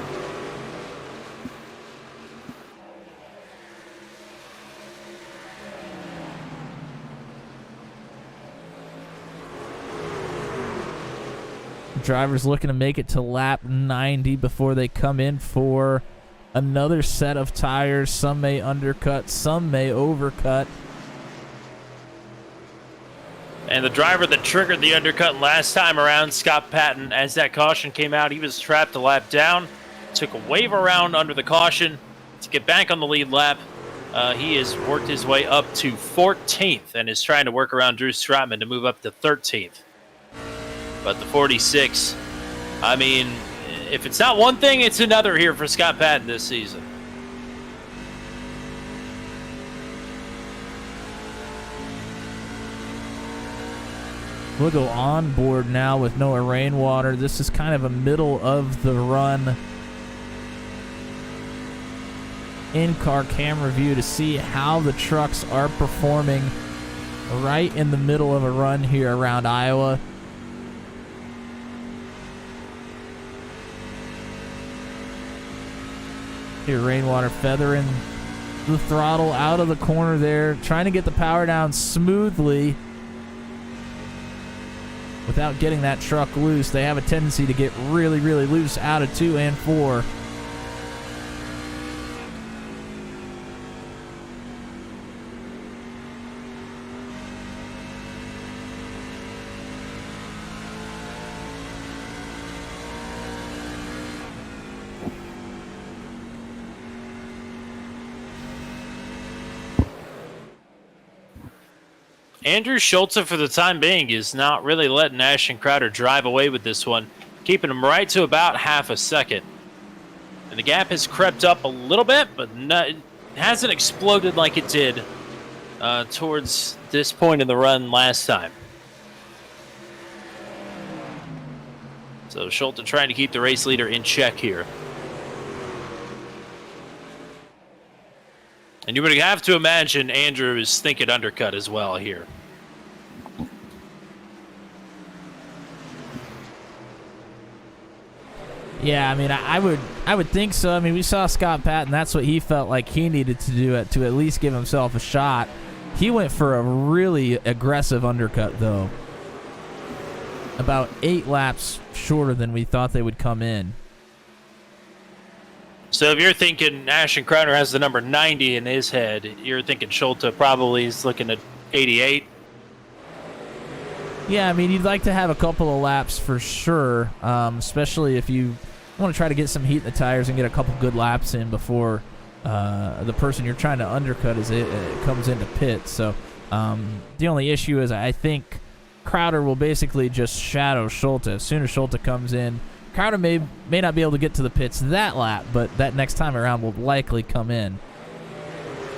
Drivers looking to make it to lap 90 before they come in for another set of tires. Some may undercut, some may overcut. And the driver that triggered the undercut last time around, Scott Patton, as that caution came out, he was trapped a lap down, took a wave around under the caution to get back on the lead lap. He has worked his way up to 14th and is trying to work around Drew Stratman to move up to 13th. But the 46, I mean, if it's not one thing, it's another here for Scott Patton this season. We'll go on board now with Noah Rainwater. This is kind of a middle of the run in-car camera view to see how the trucks are performing right in the middle of a run here around Iowa. Here, Rainwater feathering the throttle out of the corner there, trying to get the power down smoothly without getting that truck loose. They have a tendency to get really, really loose out of 2 and 4. Andrew Schultz, for the time being, is not really letting Ashton Crowder drive away with this one, keeping him right to about half a second. And the gap has crept up a little bit, but it hasn't exploded like it did towards this point in the run last time. So Schultz trying to keep the race leader in check here. And you would have to imagine Andrew is thinking undercut as well here. Yeah, I mean, I would think so. I mean, we saw Scott Patton. That's what he felt like he needed to do to at least give himself a shot. He went for a really aggressive undercut, though. About 8 laps shorter than we thought they would come in. So if you're thinking Ashton Crowder has the number 90 in his head, you're thinking Schulte probably is looking at 88. Yeah, I mean, you'd like to have a couple of laps for sure, especially if you want to try to get some heat in the tires and get a couple good laps in before the person you're trying to undercut comes into pit. So the only issue is I think Crowder will basically just shadow Schulte. As soon as Schulte comes in, Crowder may not be able to get to the pits that lap, but that next time around will likely come in.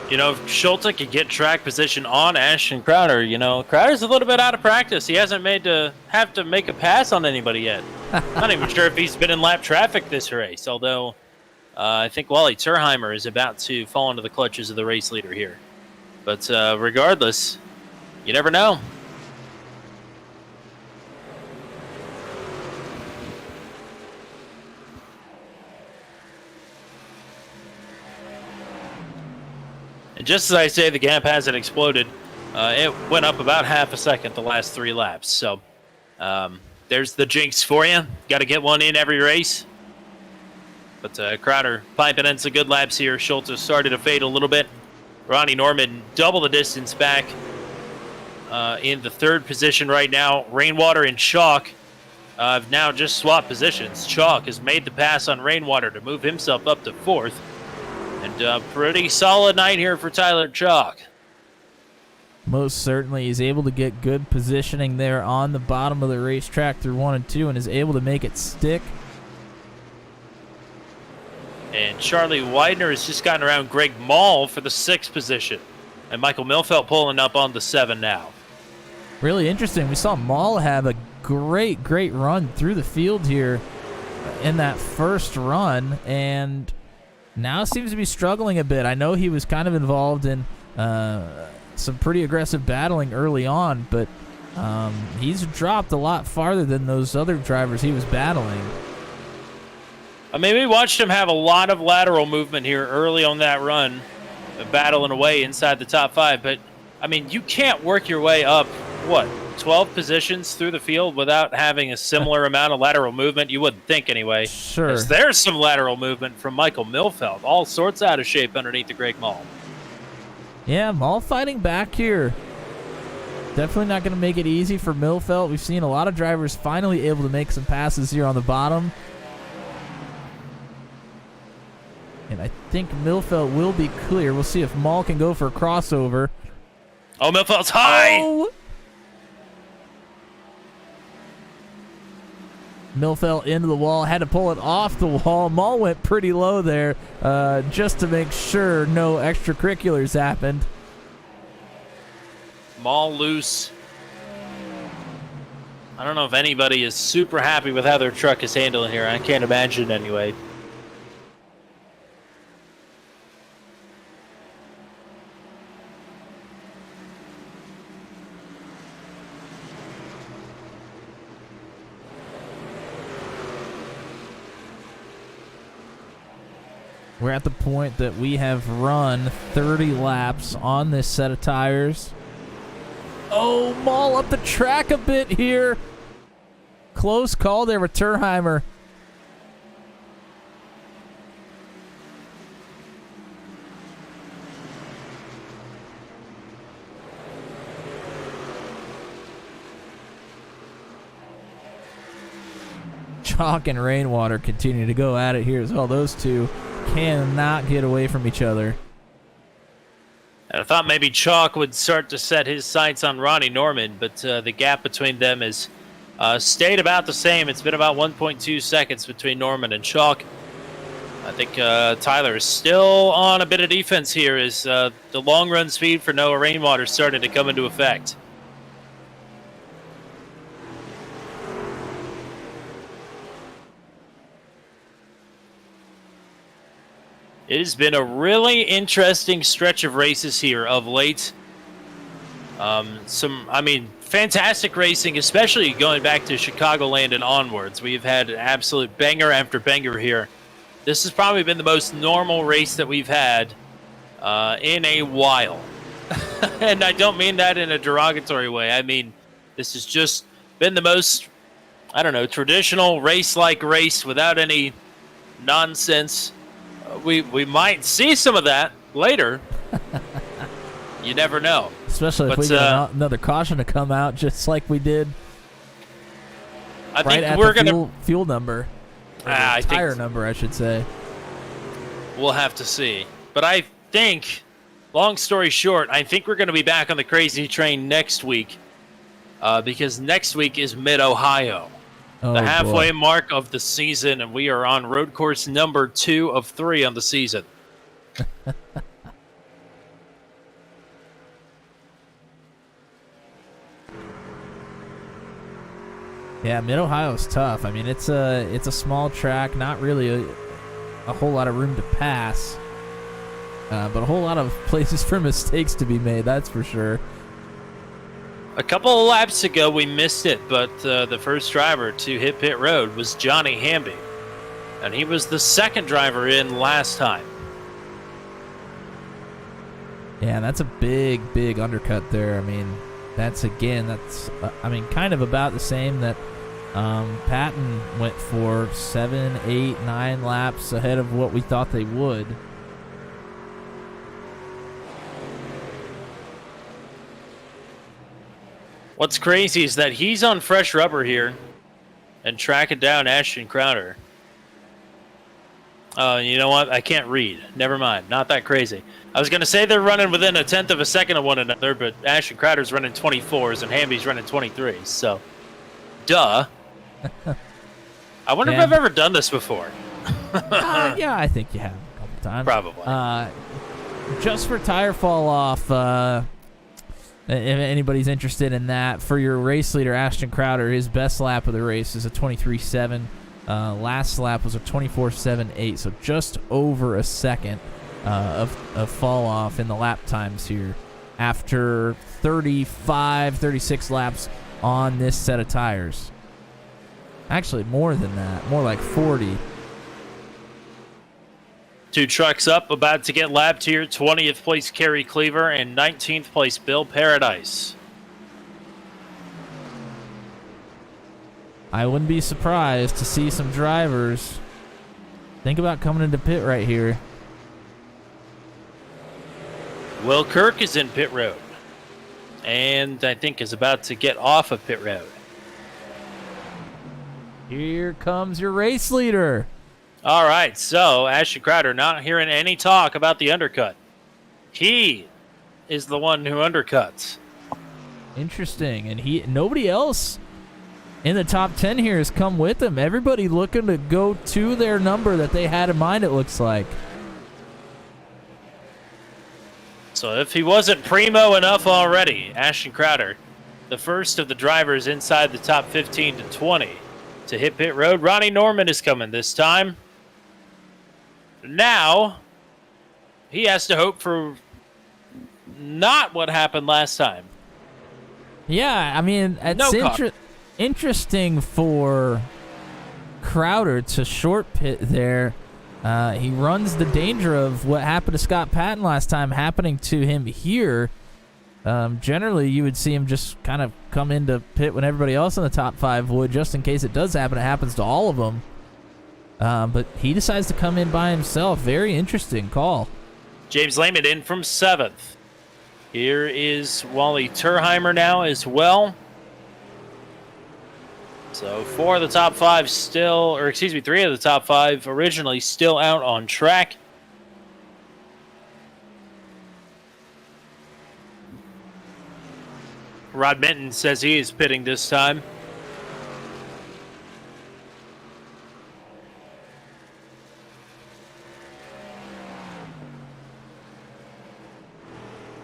You know, if Schulte could get track position on Ashton Crowder, you know, Crowder's a little bit out of practice. He hasn't have to make a pass on anybody yet. Not even sure if he's been in lap traffic this race, although I think Wally Turheimer is about to fall into the clutches of the race leader here. But regardless, you never know. And just as I say, the gap hasn't exploded. It went up about half a second the last 3 laps. So there's the jinx for you. Got to get one in every race. But Crowder piping in some good laps here. Schultz started to fade a little bit. Ronnie Norman double the distance back in the 3rd position right now. Rainwater and Chalk have now just swapped positions. Chalk has made the pass on Rainwater to move himself up to 4th. And pretty solid night here for Tyler Chalk. Most certainly. He's able to get good positioning there on the bottom of the racetrack through 1 and 2 and is able to make it stick. And Charlie Widener has just gotten around Greg Mall for the 6th position. And Michael Milfelt pulling up on the 7 now. Really interesting. We saw Mall have a great run through the field here in that first run, and now seems to be struggling a bit. I know he was kind of involved in some pretty aggressive battling early on, but he's dropped a lot farther than those other drivers he was battling. I mean, we watched him have a lot of lateral movement here early on that run, battling away inside the top 5. But, I mean, you can't work your way up, 12 positions through the field without having a similar amount of lateral movement? You wouldn't think anyway. Sure. There's some lateral movement from Michael Milfelt. All sorts out of shape underneath the Greg Mall. Yeah, Mall fighting back here. Definitely not going to make it easy for Milfelt. We've seen a lot of drivers finally able to make some passes here on the bottom. And I think Milfelt will be clear. We'll see if Mall can go for a crossover. Oh, Milfelt's high! Oh! Milfelt into the wall, had to pull it off the wall. Mall went pretty low there just to make sure no extracurriculars happened. Mall loose. I don't know if anybody is super happy with how their truck is handling here. I can't imagine anyway. We're at the point that we have run 30 laps on this set of tires. Oh, maul up the track a bit here. Close call there with Turheimer. Chalk and Rainwater continue to go at it here as well. Those two cannot get away from each other. I thought maybe Chalk would start to set his sights on Ronnie Norman, but the gap between them has stayed about the same. It's been about 1.2 seconds between Norman and Chalk. I think Tyler is still on a bit of defense here as the long run speed for Noah Rainwater started to come into effect. It has been a really interesting stretch of races here of late. Fantastic racing, especially going back to Chicagoland and onwards. We've had an absolute banger after banger here. This has probably been the most normal race that we've had in a while. And I don't mean that in a derogatory way. I mean, this has just been the most, traditional race-like race without any nonsense. We might see some of that later. You never know. Especially if we get another caution to come out, just like we did. I think we're going to fuel number, tire number, I should say. We'll have to see. But I think, long story short, I think we're going to be back on the crazy train next week, because next week is Mid-Ohio. The halfway mark of the season, and we are on road course number 2 of 3 on the season. Yeah, Mid-Ohio's tough. I mean, it's a small track, not really a whole lot of room to pass, but a whole lot of places for mistakes to be made, that's for sure. A couple of laps ago, we missed it, but the first driver to hit pit road was Johnny Hamby, and he was the second driver in last time. Yeah, that's a big, big undercut there. I mean, that's kind of about the same that Patton went for 7, 8, 9 laps ahead of what we thought they would. What's crazy is that he's on fresh rubber here and tracking down Ashton Crowder. You know what? I can't read. Never mind. Not that crazy. I was going to say they're running within a tenth of a second of one another, but Ashton Crowder's running 24s and Hamby's running 23s. So, duh. I wonder if I've ever done this before. Yeah, I think you have a couple times. Probably. Just for tire fall off, if anybody's interested in that, for your race leader, Ashton Crowder, his best lap of the race is a 23.7. Last lap was a 24.78, so just over a second of fall off in the lap times here after 35, 36 laps on this set of tires. Actually, more than that, more like 40. 2 trucks up, about to get lapped here. 20th place, Kerry Cleaver, and 19th place, Bill Paradise. I wouldn't be surprised to see some drivers think about coming into pit right here. Will Kirk is in pit road, and I think is about to get off of pit road. Here comes your race leader. All right, so Ashton Crowder not hearing any talk about the undercut. He is the one who undercuts. Interesting, and nobody else in the top 10 here has come with him. Everybody looking to go to their number that they had in mind, it looks like. So if he wasn't primo enough already, Ashton Crowder, the first of the drivers inside the top 15 to 20 to hit pit road. Ronnie Norman is coming this time. Now, he has to hope for not what happened last time. Yeah, I mean, it's interesting for Crowder to short pit there. he runs the danger of what happened to Scott Patton last time happening to him here. Generally, you would see him just kind of come into pit when everybody else in the top 5 would, just in case it does happen. It happens to all of them. But he decides to come in by himself. Very interesting call. James Lehman in from 7th. Here is Wally Turheimer now as well. So 4 of the top 5 still, or excuse me, 3 of the top 5 originally still out on track. Rod Minton says he is pitting this time.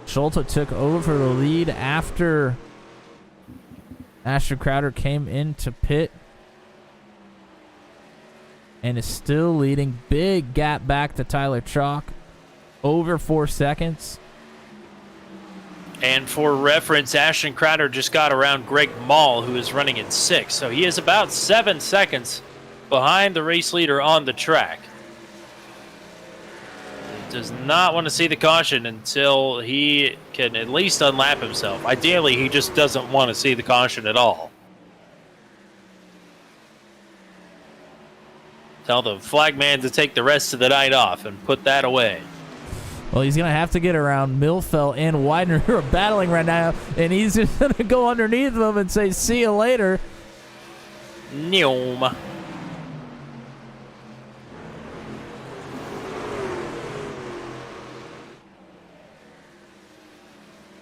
Schulte took over the lead after Ashton Crowder came into pit and is still leading. Big gap back to Tyler Chalk, over 4 seconds. And for reference, Ashton Crowder just got around Greg Mall, who is running in 6th. So he is about 7 seconds behind the race leader on the track. He does not want to see the caution until he can at least unlap himself. Ideally, he just doesn't want to see the caution at all. Tell the flagman to take the rest of the night off and put that away. Well, he's going to have to get around Milfelt and Widener, who are battling right now, and he's just going to go underneath them and say, see you later. Neom.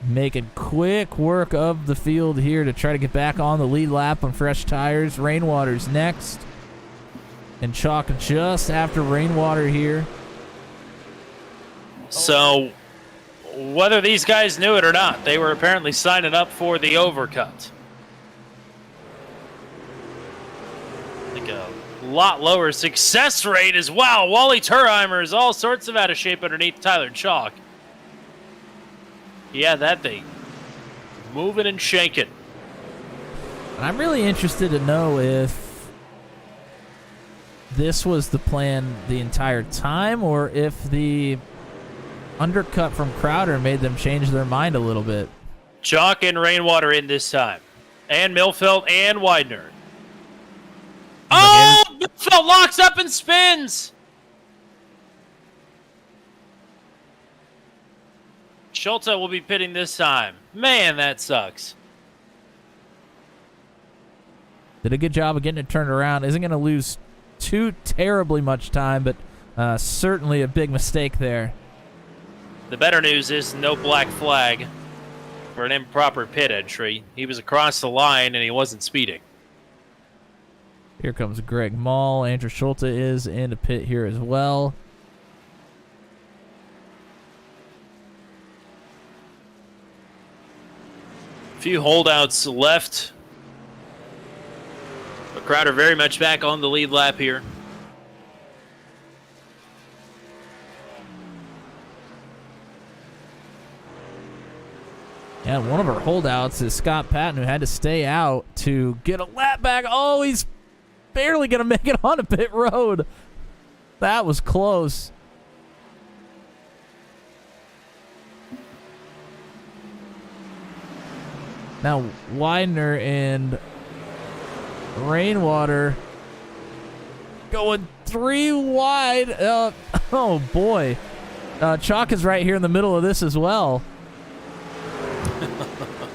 Making quick work of the field here to try to get back on the lead lap on fresh tires. Rainwater's next. And Chalk just after Rainwater here. So, whether these guys knew it or not, they were apparently signing up for the overcut. I think a lot lower success rate as well. Wally Turheimer is all sorts of out of shape underneath Tyler Chalk. Yeah, that thing moving and shaking. I'm really interested to know if this was the plan the entire time, or if the undercut from Crowder made them change their mind a little bit. Chalk and Rainwater in this time. And Milfelt and Widener. Oh! Milfelt locks up and spins! Schulte will be pitting this time. Man, that sucks. Did a good job of getting it turned around. Isn't going to lose too terribly much time, but certainly a big mistake there. The better news is no black flag for an improper pit entry. He was across the line and he wasn't speeding. Here comes Greg Mall. Andrew Schulte is in the pit here as well. A few holdouts left. But Crowder very much back on the lead lap here. Yeah, one of our holdouts is Scott Patton, who had to stay out to get a lap back. Oh, he's barely going to make it on a pit road. That was close. Now, Widener and Rainwater going 3 wide. Oh, boy. Chalk is right here in the middle of this as well.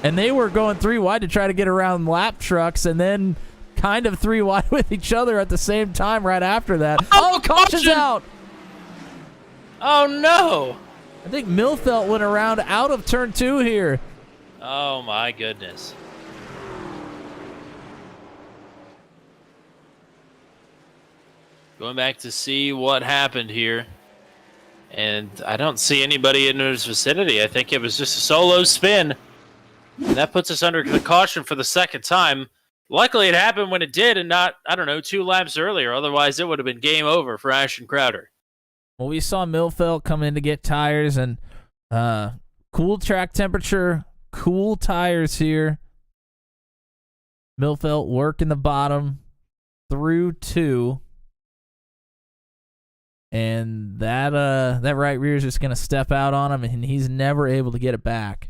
And they were going 3 wide to try to get around lap trucks, and then kind of 3 wide with each other at the same time right after that. Oh, caution's out! Oh, no! I think Milfelt went around out of turn 2 here. Oh, my goodness. Going back to see what happened here. And I don't see anybody in his vicinity. I think it was just a solo spin. And that puts us under the caution for the second time. Luckily, it happened when it did and not, 2 laps earlier. Otherwise, it would have been game over for Ashton Crowder. Well, we saw Milfelt come in to get tires, and cool track temperature, cool tires here. Milfelt working the bottom through 2. And that right rear is just going to step out on him, and he's never able to get it back.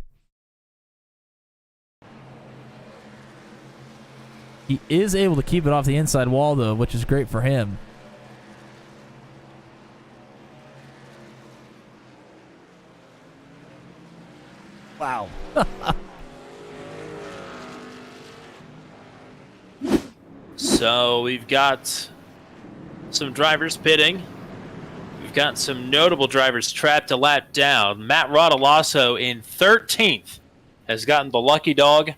He is able to keep it off the inside wall, though, which is great for him. Wow. So we've got some drivers pitting. We've got some notable drivers trapped a lap down. Matt Rodolasso in 13th has gotten the lucky dog.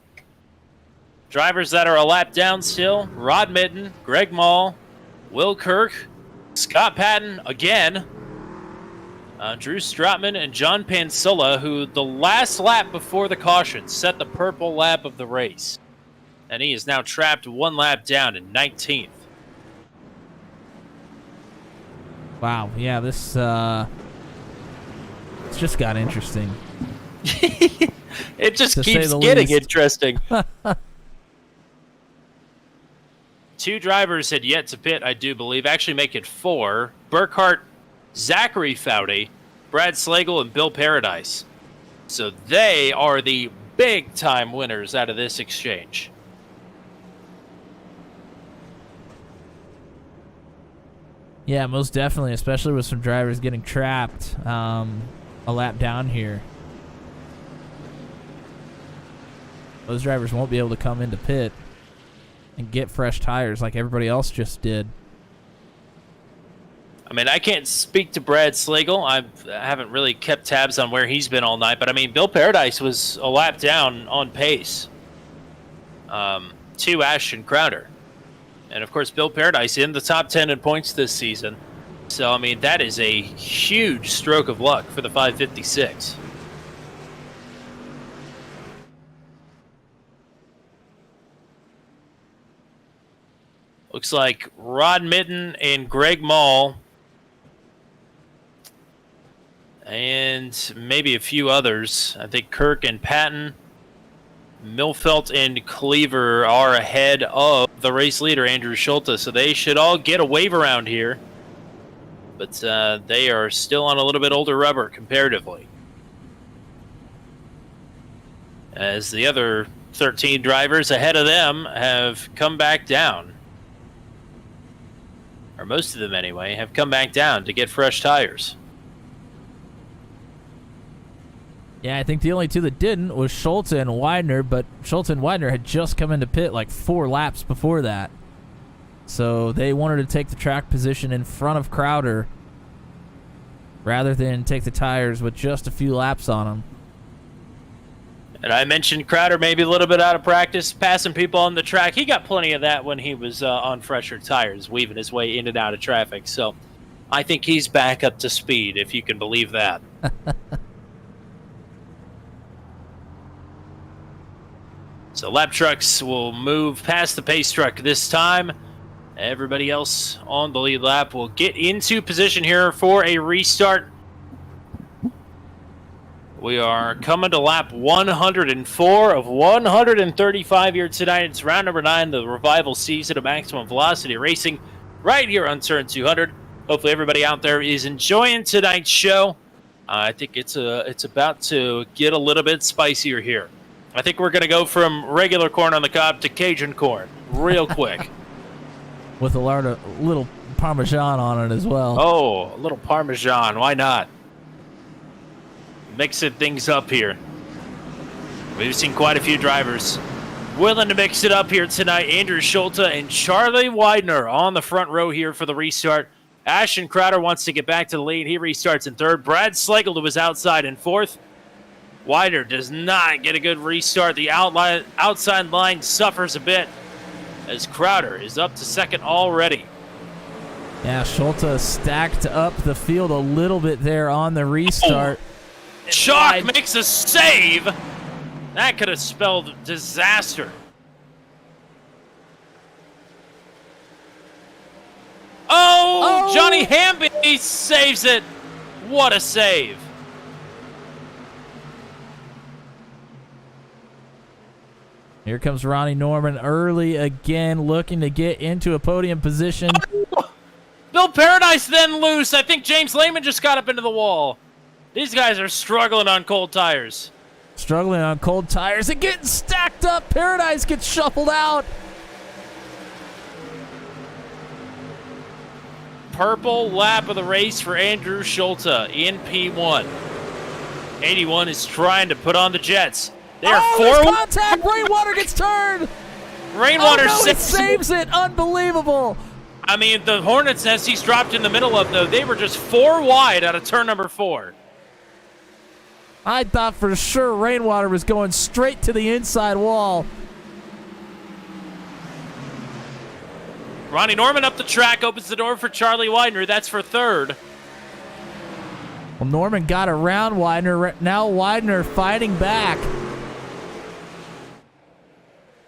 Drivers that are a lap down still: Rod Mitten, Greg Mall, Will Kirk, Scott Patton again, Drew Stratman, and John Pansilla, who the last lap before the caution set the purple lap of the race. And he is now trapped one lap down in 19th. Wow, yeah, this it's just got interesting. It just To keeps say the getting least. interesting. Two drivers had yet to pit, I do believe. Actually make it four. Burkhart, Zachary Foudy, Brad Slagle, and Bill Paradise. So they are the big-time winners out of this exchange. Yeah, most definitely, especially with some drivers getting trapped a lap down here. Those drivers won't be able to come into pit and get fresh tires like everybody else just did. I mean, I can't speak to Brad Slagle. I haven't really kept tabs on where he's been all night. But, I mean, Bill Paradise was a lap down on pace to Ashton Crowder. And, of course, Bill Paradise in the top 10 in points this season. So, I mean, that is a huge stroke of luck for the 556. Looks like Rod Mitten and Greg Mall and maybe a few others. I think Kirk and Patton, Milfelt and Cleaver are ahead of the race leader, Andrew Schulte, so they should all get a wave around here. But they are still on a little bit older rubber comparatively, as the other 13 drivers ahead of them have come back down. Or most of them anyway, have come back down to get fresh tires. Yeah, I think the only two that didn't was Schulte and Widener, but Schulte and Widener had just come into pit like 4 laps before that. So they wanted to take the track position in front of Crowder rather than take the tires with just a few laps on them. And I mentioned Crowder maybe a little bit out of practice, passing people on the track. He got plenty of that when he was on fresher tires, weaving his way in and out of traffic. So I think he's back up to speed, if you can believe that. So lap trucks will move past the pace truck this time. Everybody else on the lead lap will get into position here for a restart. We are coming to lap 104 of 135 here tonight. It's round number 9, the revival season of Maximum Velocity Racing, right here on Turn 200. Hopefully everybody out there is enjoying tonight's show. I think it's about to get a little bit spicier here. I think we're going to go from regular corn on the cob to Cajun corn real quick. With a little Parmesan on it as well. Oh, a little Parmesan. Why not? Mixing things up here. We've seen quite a few drivers willing to mix it up here tonight. Andrew Schulte and Charlie Widener on the front row here for the restart. Ashton Crowder wants to get back to the lead. He restarts in third. Brad Slagle to his outside in fourth. Widener does not get a good restart. The outside line suffers a bit as Crowder is up to second already. Yeah, Schulte stacked up the field a little bit there on the restart. Chalk makes a save. That could have spelled disaster. Oh, Johnny Hamby saves it. What a save. Here comes Ronnie Norman early again, looking to get into a podium position. The Bill Paradise then loose. I think James Lehman just got up into the wall. These guys are struggling on cold tires. Struggling on cold tires and getting stacked up. Paradise gets shuffled out. Purple lap of the race for Andrew Schulte in P1. 81 is trying to put on the Jets. They are there's contact. Rainwater gets turned. Rainwater saves it. Unbelievable. I mean, the Hornets' nest he's dropped in the middle of, though, they were just 4 wide out of turn number 4. I thought for sure Rainwater was going straight to the inside wall. Ronnie Norman up the track, opens the door for Charlie Widener. That's for 3rd. Well, Norman got around Widener. Now Widener fighting back.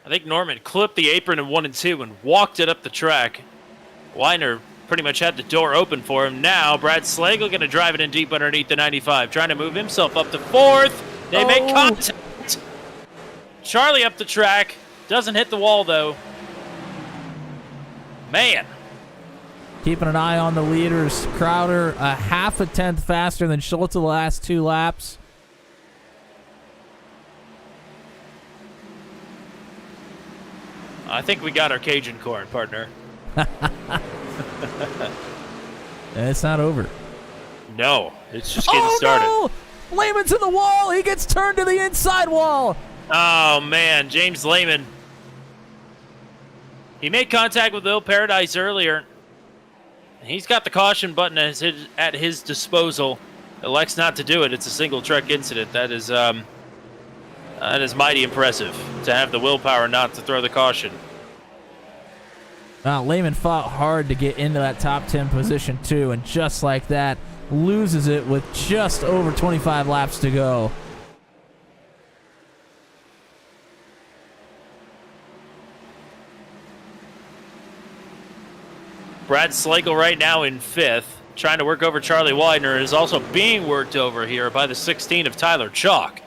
I think Norman clipped the apron in 1 and 2 and walked it up the track. Widener pretty much had the door open for him. Now Brad Slagle going to drive it in deep underneath the 95, trying to move himself up to 4th. They make contact. Charlie up the track. Doesn't hit the wall, though. Man. Keeping an eye on the leaders. Crowder a half a tenth faster than Schulte the last 2 laps. I think we got our Cajun corn, partner. And it's not over. No, it's just getting started. No! Lehman's in the wall. He gets turned to the inside wall. Oh, man. James Lehman. He made contact with Bill Paradise earlier. He's got the caution button at his disposal. Elects not to do it. It's a single truck incident. That is mighty impressive to have the willpower not to throw the caution. Lehman fought hard to get into that top 10 position, too, and just like that, loses it with just over 25 laps to go. Brad Slagle right now in 5th, trying to work over Charlie Widener, is also being worked over here by the 16 of Tyler Chalk.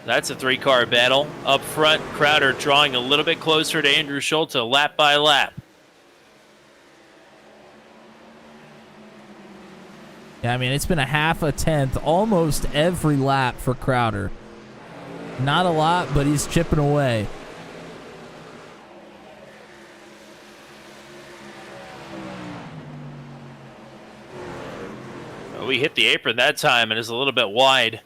That's a 3-car battle. Up front, Crowder drawing a little bit closer to Andrew Schulte, lap by lap. Yeah, I mean, it's been a half a tenth almost every lap for Crowder. Not a lot, but he's chipping away. We hit the apron that time and is a little bit wide.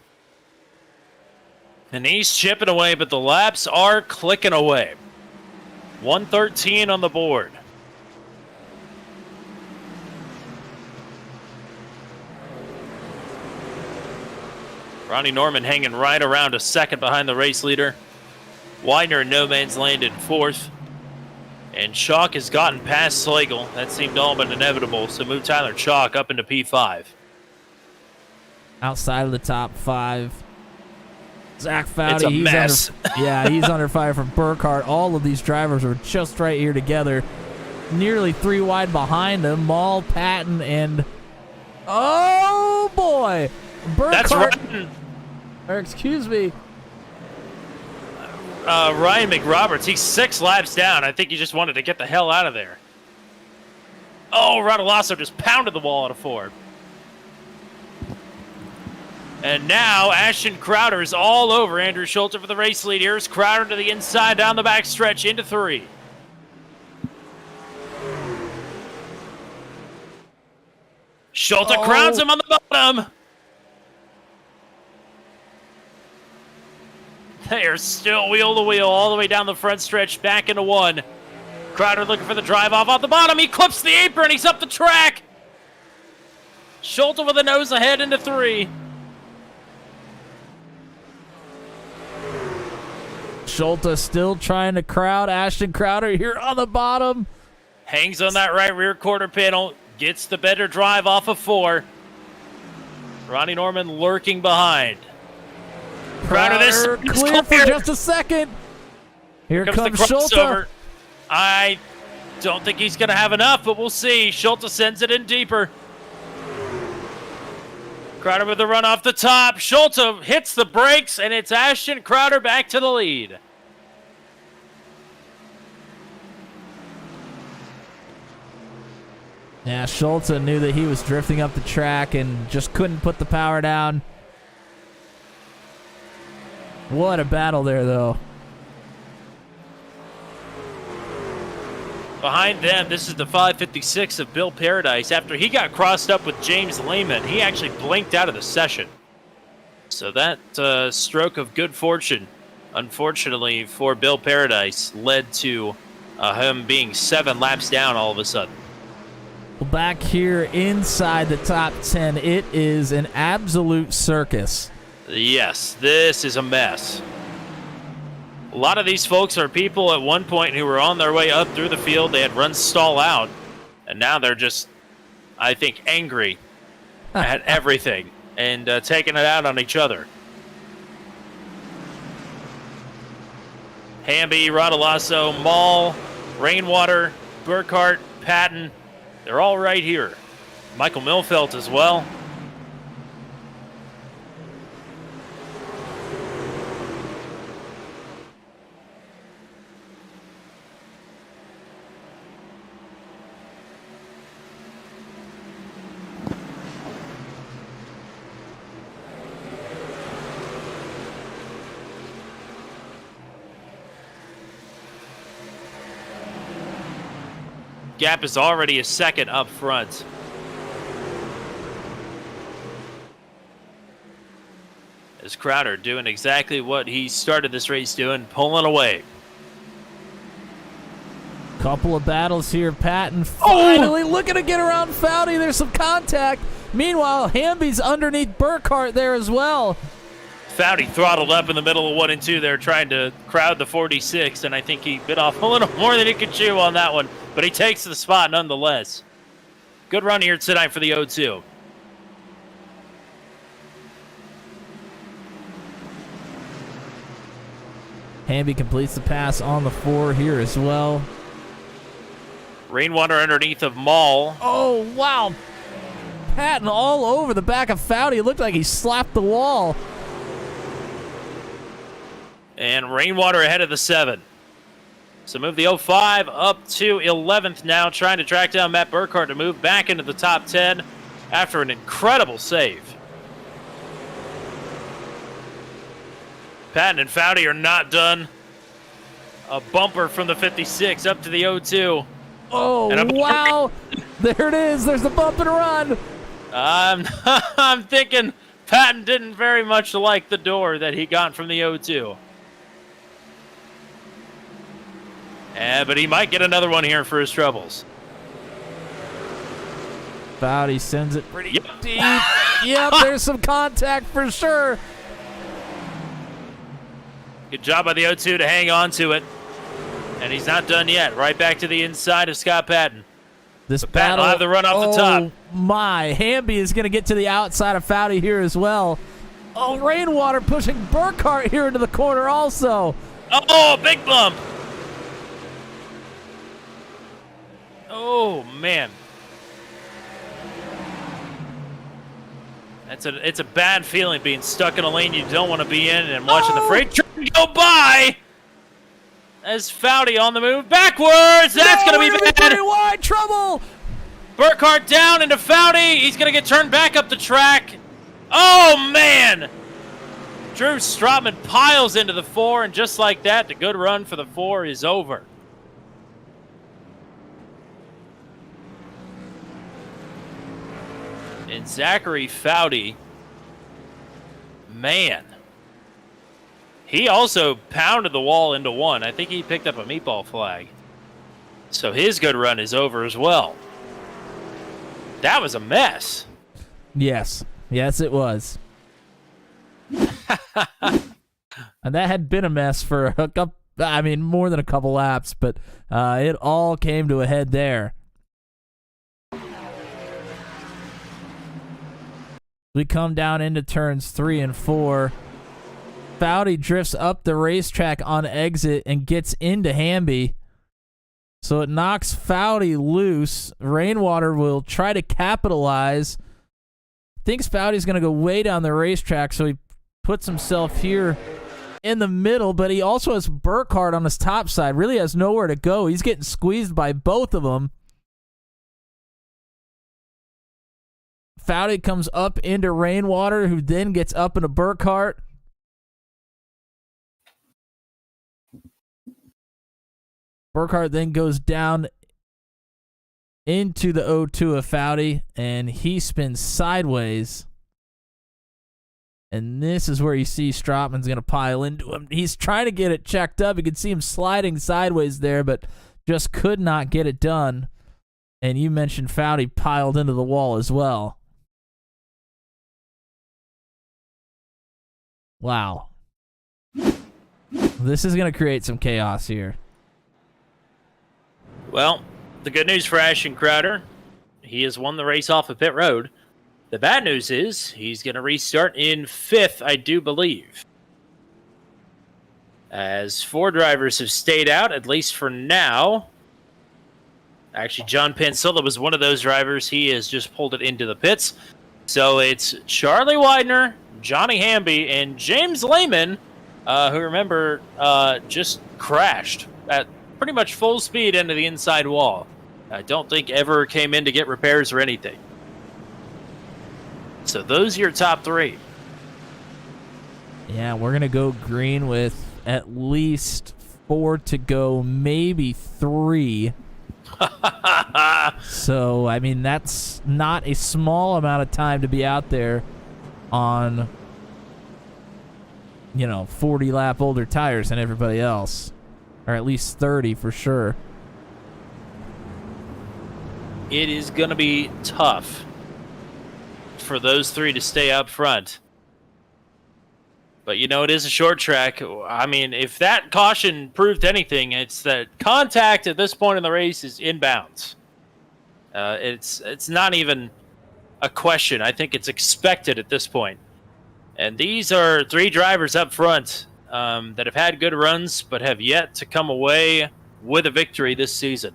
And he's chipping away, but the laps are clicking away. 113 on the board. Ronnie Norman hanging right around a second behind the race leader. Widener in no man's land in 4th. And Chalk has gotten past Slagle. That seemed all but inevitable, so move Tyler Chalk up into P5. Outside of the top 5. Zach Foudy, it's a mess. He's under fire from Burkhardt. All of these drivers are just right here together. Nearly 3 wide behind them. Maul, Patton, and... Oh, boy! Burkhardt... That's right. Or, excuse me. Ryan McRoberts, he's 6 laps down. I think he just wanted to get the hell out of there. Oh, Rodolasso just pounded the wall out of 4. And now Ashton Crowder is all over Andrew Schulte for the race lead. Here's Crowder to the inside, down the back stretch, into 3. Schulte crowns him on the bottom. They are still wheel to wheel all the way down the front stretch, back into 1. Crowder looking for the drive off the bottom. He clips the apron. He's up the track. Schulte with a nose ahead into 3. Schulte still trying to crowd Ashton Crowder here on the bottom. Hangs on that right rear quarter panel. Gets the better drive off of 4. Ronnie Norman lurking behind. Crowder this clear for just a second. Here comes the Schulte. crossover. I don't think he's going to have enough, but we'll see. Schulte sends it in deeper. Crowder with the run off the top. Schulte hits the brakes, and it's Ashton Crowder back to the lead. Yeah, Schultz knew that he was drifting up the track and just couldn't put the power down. What a battle there, though. Behind them, this is the 556 of Bill Paradise. After he got crossed up with James Lehman, he actually blinked out of the session. So that stroke of good fortune, unfortunately for Bill Paradise, led to him being 7 laps down all of a sudden. Well, back here inside the top 10, it is an absolute circus. Yes, this is a mess. A lot of these folks are people at one point who were on their way up through the field. They had run stall out, and now they're just, I think, angry at everything and taking it out on each other. Hamby, Rodolasso, Mall, Rainwater, Burkhart, Patton, they're all right here. Michael Milfelt as well. Gap is already a second up front. As Crowder doing exactly what he started this race doing, pulling away. Couple of battles here. Patton finally looking to get around Foudy. There's some contact. Meanwhile, Hamby's underneath Burkhart there as well. Foudy throttled up in the middle of 1 and 2 there, trying to crowd the 46, and I think he bit off a little more than he could chew on that one, but he takes the spot nonetheless. Good run here tonight for the 0-2. Hamby completes the pass on the 4 here as well. Rainwater underneath of Mall. Oh, wow. Patton all over the back of Foudy. It looked like he slapped the wall. And Rainwater ahead of the 7. So move the 05 up to 11th now, trying to track down Matt Burkhart to move back into the top 10 after an incredible save. Patton and Foudy are not done. A bumper from the 56 up to the 02. Oh, wow. There it is. There's the bump and run. I'm thinking Patton didn't very much like the door that he got from the 02. But he might get another one here for his troubles. Foudy sends it pretty deep. Yep, there's some contact for sure. Good job by the 0-2 to hang on to it. And he's not done yet. Right back to the inside of Scott Patton. This Patton battle, will have the run off the top. Oh, my. Hamby is going to get to the outside of Foudy here as well. Oh, Rainwater pushing Burkhart here into the corner also. Oh, big bump. Oh, man. It's a bad feeling being stuck in a lane you don't want to be in and watching the freight train go by. As Foudy on the move backwards. That's going to be bad. Very wide trouble. Burkhart down into Foudy. He's going to get turned back up the track. Oh, man. Drew Strotman piles into the 4, and just like that, the good run for the 4 is over. And Zachary Foudy, man, he also pounded the wall into 1. I think he picked up a meatball flag. So his good run is over as well. That was a mess. Yes. Yes, it was. And that had been a mess for a couple, more than a couple laps, but it all came to a head there. We come down into turns 3 and 4. Foudy drifts up the racetrack on exit and gets into Hamby. So it knocks Foudy loose. Rainwater will try to capitalize. Thinks Foudy's going to go way down the racetrack, so he puts himself here in the middle, but he also has Burkhart on his top side. Really has nowhere to go. He's getting squeezed by both of them. Foudy comes up into Rainwater, who then gets up into Burkhart. Burkhart then goes down into the O2 of Foudy, and he spins sideways. And this is where you see Strotman's going to pile into him. He's trying to get it checked up. You can see him sliding sideways there, but just could not get it done. And you mentioned Foudy piled into the wall as well. Wow. This is going to create some chaos here. Well, the good news for Ashton Crowder, he has won the race off of pit road. The bad news is he's going to restart in 5th, I do believe. As 4 drivers have stayed out, at least for now. Actually, John Pansilla was one of those drivers. He has just pulled it into the pits. So it's Charlie Widener, Johnny Hamby, and James Lehman, who, remember, just crashed at pretty much full speed into the inside wall. I don't think ever came in to get repairs or anything. So those are your top 3. Yeah, we're going to go green with at least 4 to go, maybe 3. So, I mean, that's not a small amount of time to be out there on, 40-lap older tires than everybody else. Or at least 30 for sure. It is going to be tough for those 3 to stay up front. But, it is a short track. I mean, if that caution proved anything, it's that contact at this point in the race is inbounds. It's not even a question. I think it's expected at this point. And these are 3 drivers up front that have had good runs but have yet to come away with a victory this season.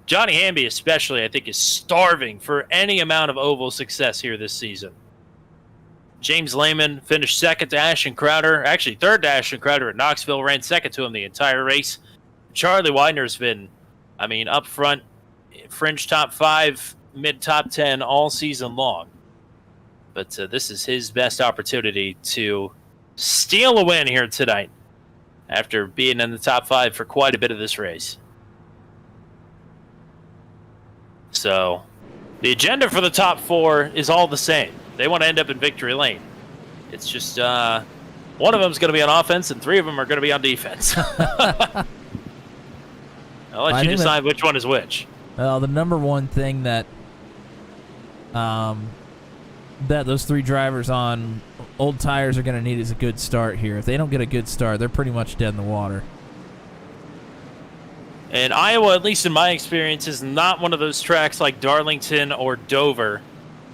Johnny Hamby especially, I think, is starving for any amount of oval success here this season. James Lehman finished 2nd to Ashton Crowder. Actually, 3rd to Ashton Crowder at Knoxville. Ran 2nd to him the entire race. Charlie Widener's been, up front, fringe top 5, mid top 10 all season long. But this is his best opportunity to steal a win here tonight after being in the top 5 for quite a bit of this race. So, the agenda for the top 4 is all the same. They want to end up in victory lane. It's just one of them is going to be on offense and 3 of them are going to be on defense. I'll let you decide which one is which. Well, the number one thing that that those 3 drivers on old tires are going to need is a good start here. If they don't get a good start, they're pretty much dead in the water. And Iowa, at least in my experience, is not one of those tracks like Darlington or Dover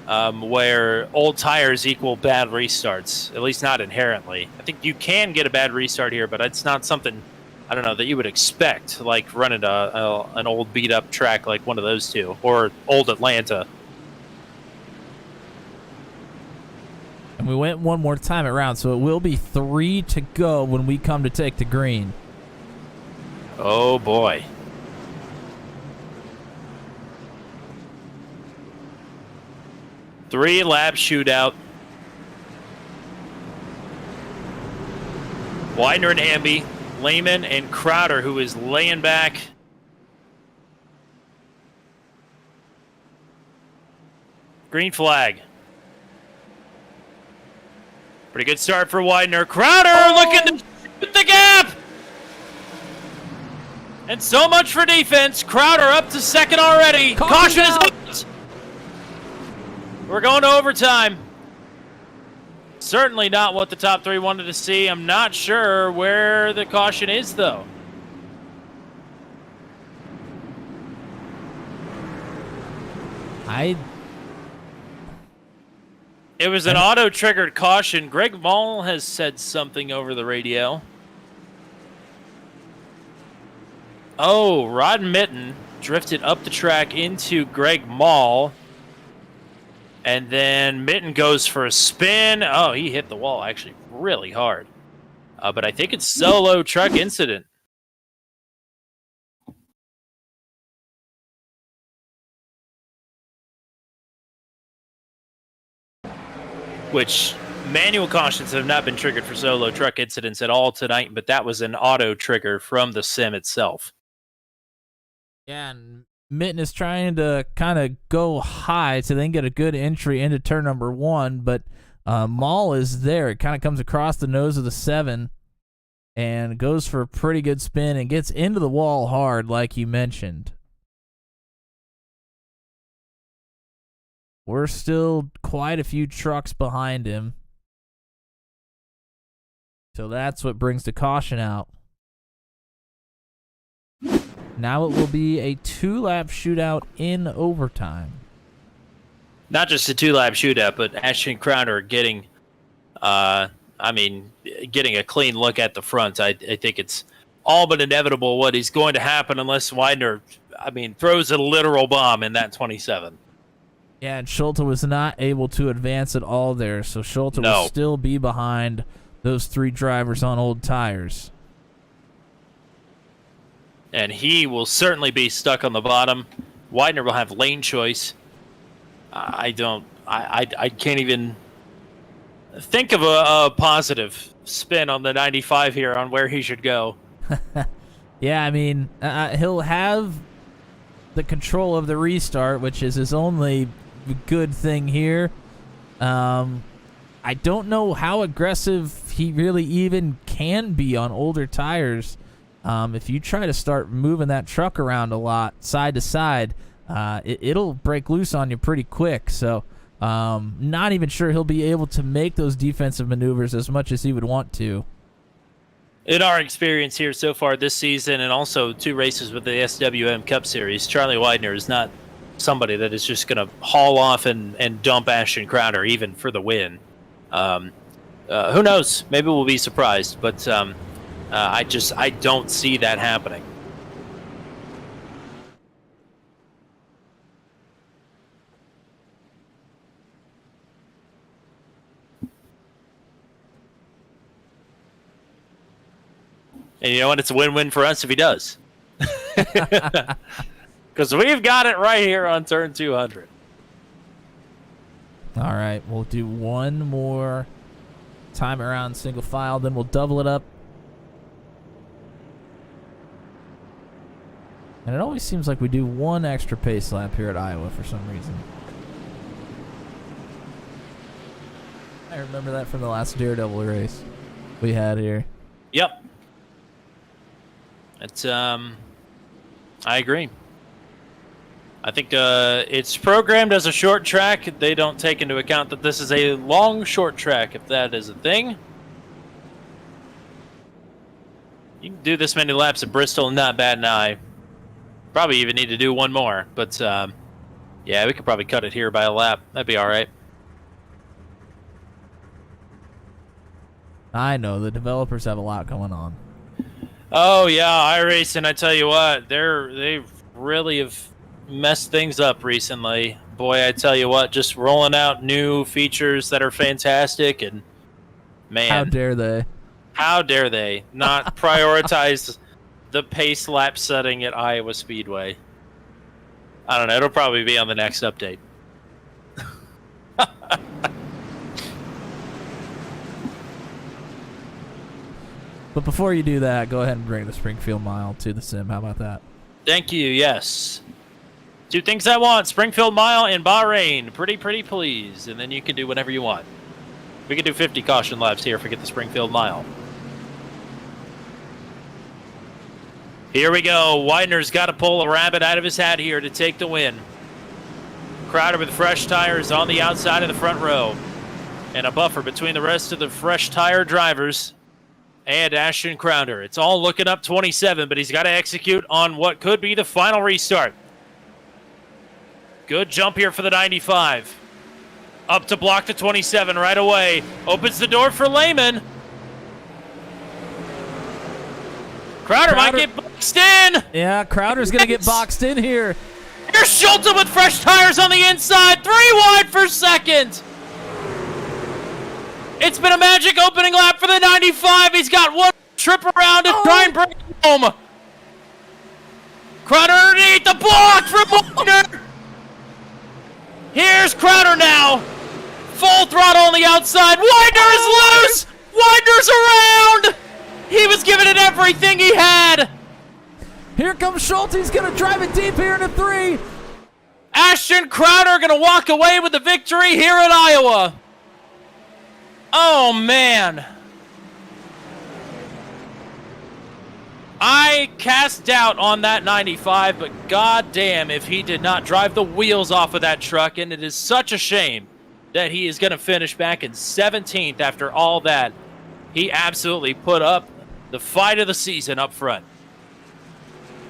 where old tires equal bad restarts, at least not inherently. I think you can get a bad restart here, but it's not something, that you would expect, like running an old beat-up track like one of those 2, or old Atlanta. And we went one more time around, so it will be 3 to go when we come to take the green. Oh, boy. Three-lap shootout. Widener and Hamby, Lehman and Crowder, who is laying back. Green flag. Pretty good start for Widener. Crowder looking to shoot the gap! And so much for defense. Crowder up to 2nd already. Caution is out. We're going to overtime. Certainly not what the top 3 wanted to see. I'm not sure where the caution is, though. It was an auto-triggered caution. Greg Mall has said something over the radio. Oh, Rod Mitten drifted up the track into Greg Mall. And then Mitten goes for a spin. Oh, he hit the wall actually really hard. But I think it's solo truck incident. which manual cautions have not been triggered for solo truck incidents at all tonight, but that was an auto trigger from the sim itself. Yeah, and Mitten is trying to kind of go high to then get a good entry into turn number 1, but Maul is there. It kind of comes across the nose of the 7 and goes for a pretty good spin and gets into the wall hard, like you mentioned. We're still quite a few trucks behind him. So that's what brings the caution out. Now it will be a 2-lap shootout in overtime. Not just a 2-lap shootout, but Ashton Crowder getting, getting a clean look at the front. I think it's all but inevitable what is going to happen unless Widener, throws a literal bomb in that 27. Yeah, and Schulte was not able to advance at all there, so Schulte will still be behind those 3 drivers on old tires. And he will certainly be stuck on the bottom. Widener will have lane choice. I can't even think of a positive spin on the 95 here on where he should go. Yeah, he'll have the control of the restart, which is his only good thing here. I don't know how aggressive he really even can be on older tires. If you try to start moving that truck around a lot, side to side, it'll break loose on you pretty quick. So not even sure he'll be able to make those defensive maneuvers as much as he would want to. In our experience here so far this season, and also 2 races with the SWM Cup Series, Charlie Widener is not somebody that is just going to haul off and dump Ashton Crowder even for the win. Who knows? Maybe we'll be surprised, but I don't see that happening. And you know what? It's a win-win for us if he does. Because we've got it right here on turn 200. All right, we'll do one more time around single file, then we'll double it up. And it always seems like we do one extra pace lap here at Iowa for some reason. I remember that from the last Daredevil race we had here. Yep. It's I agree. I think it's programmed as a short track. They don't take into account that this is a long short track, if that is a thing. You can do this many laps at Bristol and not bat an eye. Probably even need to do one more, but yeah, we could probably cut it here by a lap. That'd be all right. I know the developers have a lot going on. Oh yeah, iRacing. I tell you what, they really have messed things up recently. Boy, I tell you what, just rolling out new features that are fantastic, and man, how dare they? How dare they not prioritize the pace lap setting at Iowa Speedway? I don't know. It'll probably be on the next update. But before you do that, go ahead and bring the Springfield Mile to the sim. How about that? Thank you. Yes. 2 things I want: Springfield Mile and Bahrain. Pretty please. And then you can do whatever you want. We can do 50 caution laps here if we get the Springfield Mile. Here we go. Widener's got to pull a rabbit out of his hat here to take the win. Crowder with fresh tires on the outside of the front row. And a buffer between the rest of the fresh tire drivers and Ashton Crowder. It's all looking up 27, but he's got to execute on what could be the final restart. Good jump here for the 95. Up to block the 27 right away. Opens the door for Lehman. Crowder might get boxed in. Yeah, Crowder's going to get boxed in here. Here's Schulte with fresh tires on the inside. 3 wide for second. It's been a magic opening lap for the 95. He's got one trip around to try and bring it home. Crowder underneath the block from Widener. Here's Crowder now. Full throttle on the outside. Winder is loose. Winder's around. He was giving it everything he had. Here comes Schulte. He's going to drive it deep here into 3. Ashton Crowder going to walk away with the victory here at Iowa. Oh, man. I cast doubt on that 95, but goddamn if he did not drive the wheels off of that truck, and it is such a shame that he is going to finish back in 17th after all that. He absolutely put up the fight of the season up front.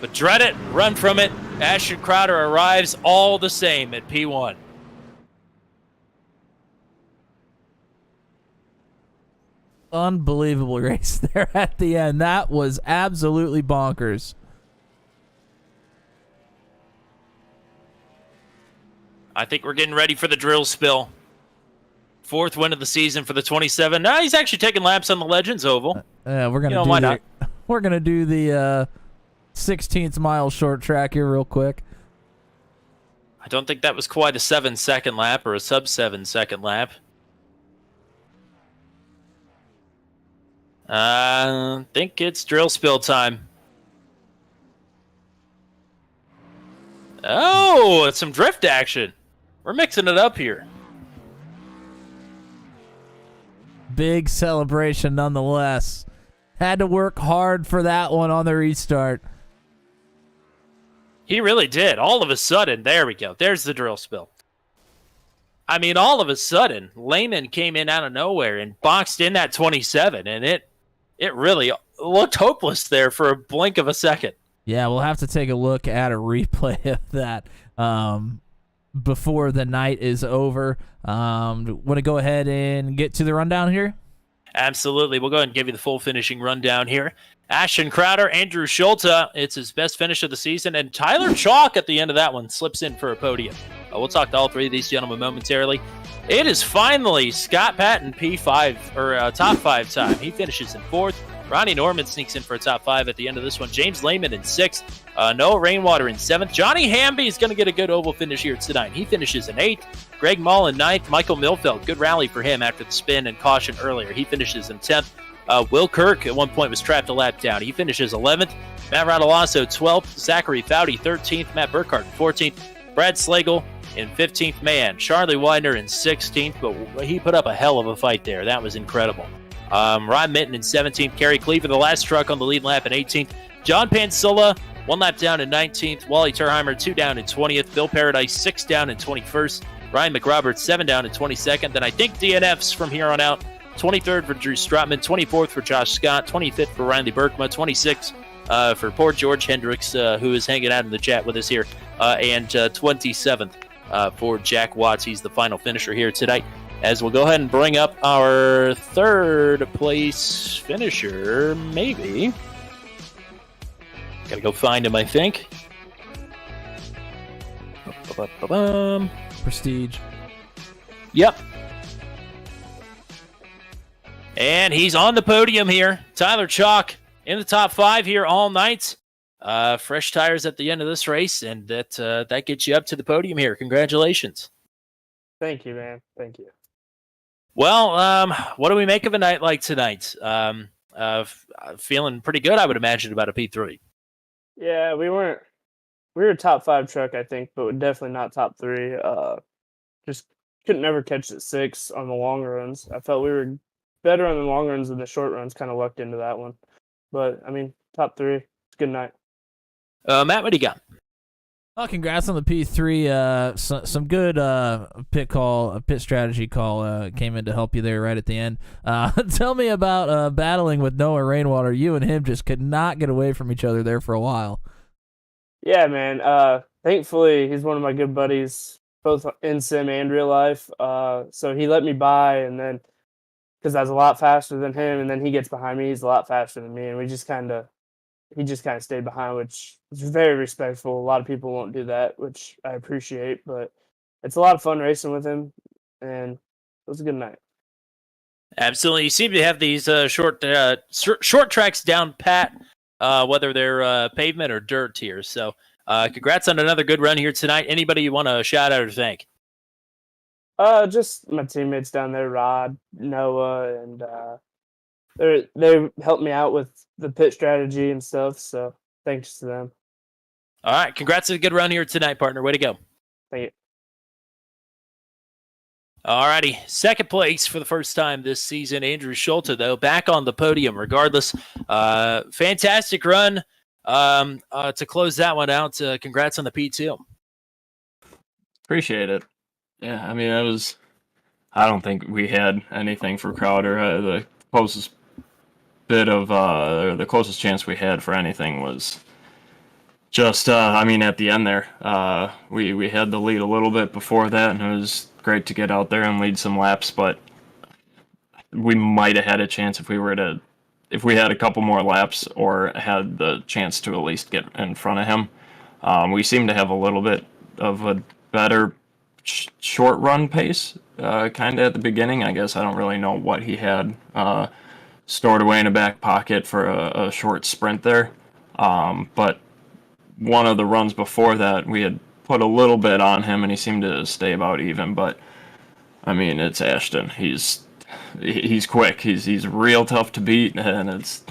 But dread it, run from it. Ashton Crowder arrives all the same at P1. Unbelievable race there at the end. That was absolutely bonkers. I think we're getting ready for the drill spill. 4th win of the season for the 27. Now he's actually taking laps on the Legends Oval. We're gonna why not? We're gonna do the 16th mile short track here real quick. I don't think that was quite a 7-second lap or a sub 7-second lap. I think it's drill spill time. Oh, it's some drift action. We're mixing it up here. Big celebration nonetheless. Had to work hard for that one on the restart. He really did. All of a sudden, there we go. There's the drill spill. I mean, all of a sudden, Lehman came in out of nowhere and boxed in that 27, and it really looked hopeless there for a blink of a second. Yeah, we'll have to take a look at a replay of that before the night is over. Want to go ahead and get to the rundown here? Absolutely. We'll go ahead and give you the full finishing rundown here. Ashton Crowder, Andrew Schulte, it's his best finish of the season, and Tyler Chalk at the end of that one slips in for a podium. We'll talk to all 3 of these gentlemen momentarily. It is finally Scott Patton P5 or top 5 time. He finishes in 4th. Ronnie Norman sneaks in for a top 5 at the end of this one. James Lehman in 6th. Noah Rainwater in 7th. Johnny Hamby is going to get a good oval finish here tonight. He finishes in 8th. Greg Mall in 9th. Michael Milfeld, good rally for him after the spin and caution earlier. He finishes in 10th. Will Kirk at one point was trapped a lap down. He finishes 11th. Matt Radalasso 12th. Zachary Foudy 13th. Matt Burkhardt 14th. Brad Slagle in 15th. Man, Charlie Winder in 16th, but he put up a hell of a fight there. That was incredible. Ryan Minton in 17th. Kerry Cleaver, the last truck on the lead lap in 18th. John Pansilla, 1 lap down in 19th. Wally Terheimer, 2 down in 20th. Bill Paradise, 6 down in 21st. Ryan McRoberts, 7 down in 22nd. Then I think DNFs from here on out. 23rd for Drew Strotman. 24th for Josh Scott. 25th for Riley Berkma. 26th for poor George Hendricks, who is hanging out in the chat with us here. And 27th for Jack Watts. He's the final finisher here tonight. As we'll go ahead and bring up our 3rd place finisher, maybe. Gotta go find him, I think. Prestige. Yep. And he's on the podium here. Tyler Chalk in the top 5 here all night. Fresh tires at the end of this race, and that gets you up to the podium here. Congratulations. Thank you, man. Thank you. Well, what do we make of a night like tonight? Feeling pretty good, I would imagine, about a P3. Yeah, we were a top 5 truck, I think, but definitely not top 3. Just couldn't never catch it 6 on the long runs. I felt we were better on the long runs than the short runs. Kind of lucked into that one, but I mean, top 3. It's a good night. Matt, what do you got? Oh, congrats on the P3. Some good pit strategy call came in to help you there right at the end. Tell me about battling with Noah Rainwater. You and him just could not get away from each other there for a while. Yeah, man. Thankfully, he's one of my good buddies, both in sim and real life. So he let me by, and then because I was a lot faster than him, and then he gets behind me, he's a lot faster than me, and he just kind of stayed behind, which is very respectful. A lot of people won't do that, which I appreciate, but it's a lot of fun racing with him, and it was a good night. Absolutely. You seem to have these short tracks down pat, whether they're pavement or dirt here. So congrats on another good run here tonight. Anybody you want to shout out or thank? Just my teammates down there, Rod, Noah, and they helped me out with the pit strategy and stuff. So thanks to them. All right, congrats on a good run here tonight, partner. Way to go. Thank you. All righty, second place for the first time this season. Andrew Schulte, though, back on the podium regardless. Fantastic run to close that one out. Congrats on the P2. Appreciate it. Yeah, I mean, I don't think we had anything for Crowder. The closest the closest chance we had for anything was just, at the end there. We had the lead a little bit before that, and it was great to get out there and lead some laps, but we might have had a chance if we had a couple more laps or had the chance to at least get in front of him. We seem to have a little bit of a better short run pace, kind of at the beginning. I guess I don't really know what he had stored away in a back pocket for a short sprint there. But one of the runs before that, we had put a little bit on him, and he seemed to stay about even. But I mean, it's Ashton. He's quick. He's real tough to beat, and it's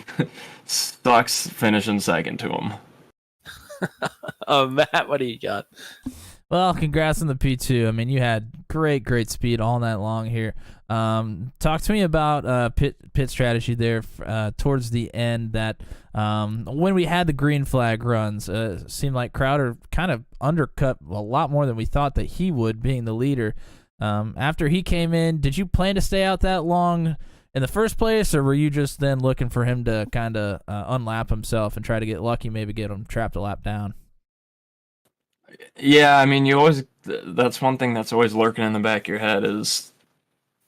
sucks finishing second to him. Matt, what do you got? Well, congrats on the P2. I mean, you had great speed all night long here. Talk to me about pit strategy there towards the end. That when we had the green flag runs, seemed like Crowder kind of undercut a lot more than we thought that he would, being the leader. After he came in, did you plan to stay out that long in the first place, or were you just then looking for him to kind of unlap himself and try to get lucky, maybe get him trapped a lap down? Yeah, I mean, that's one thing that's always lurking in the back of your head is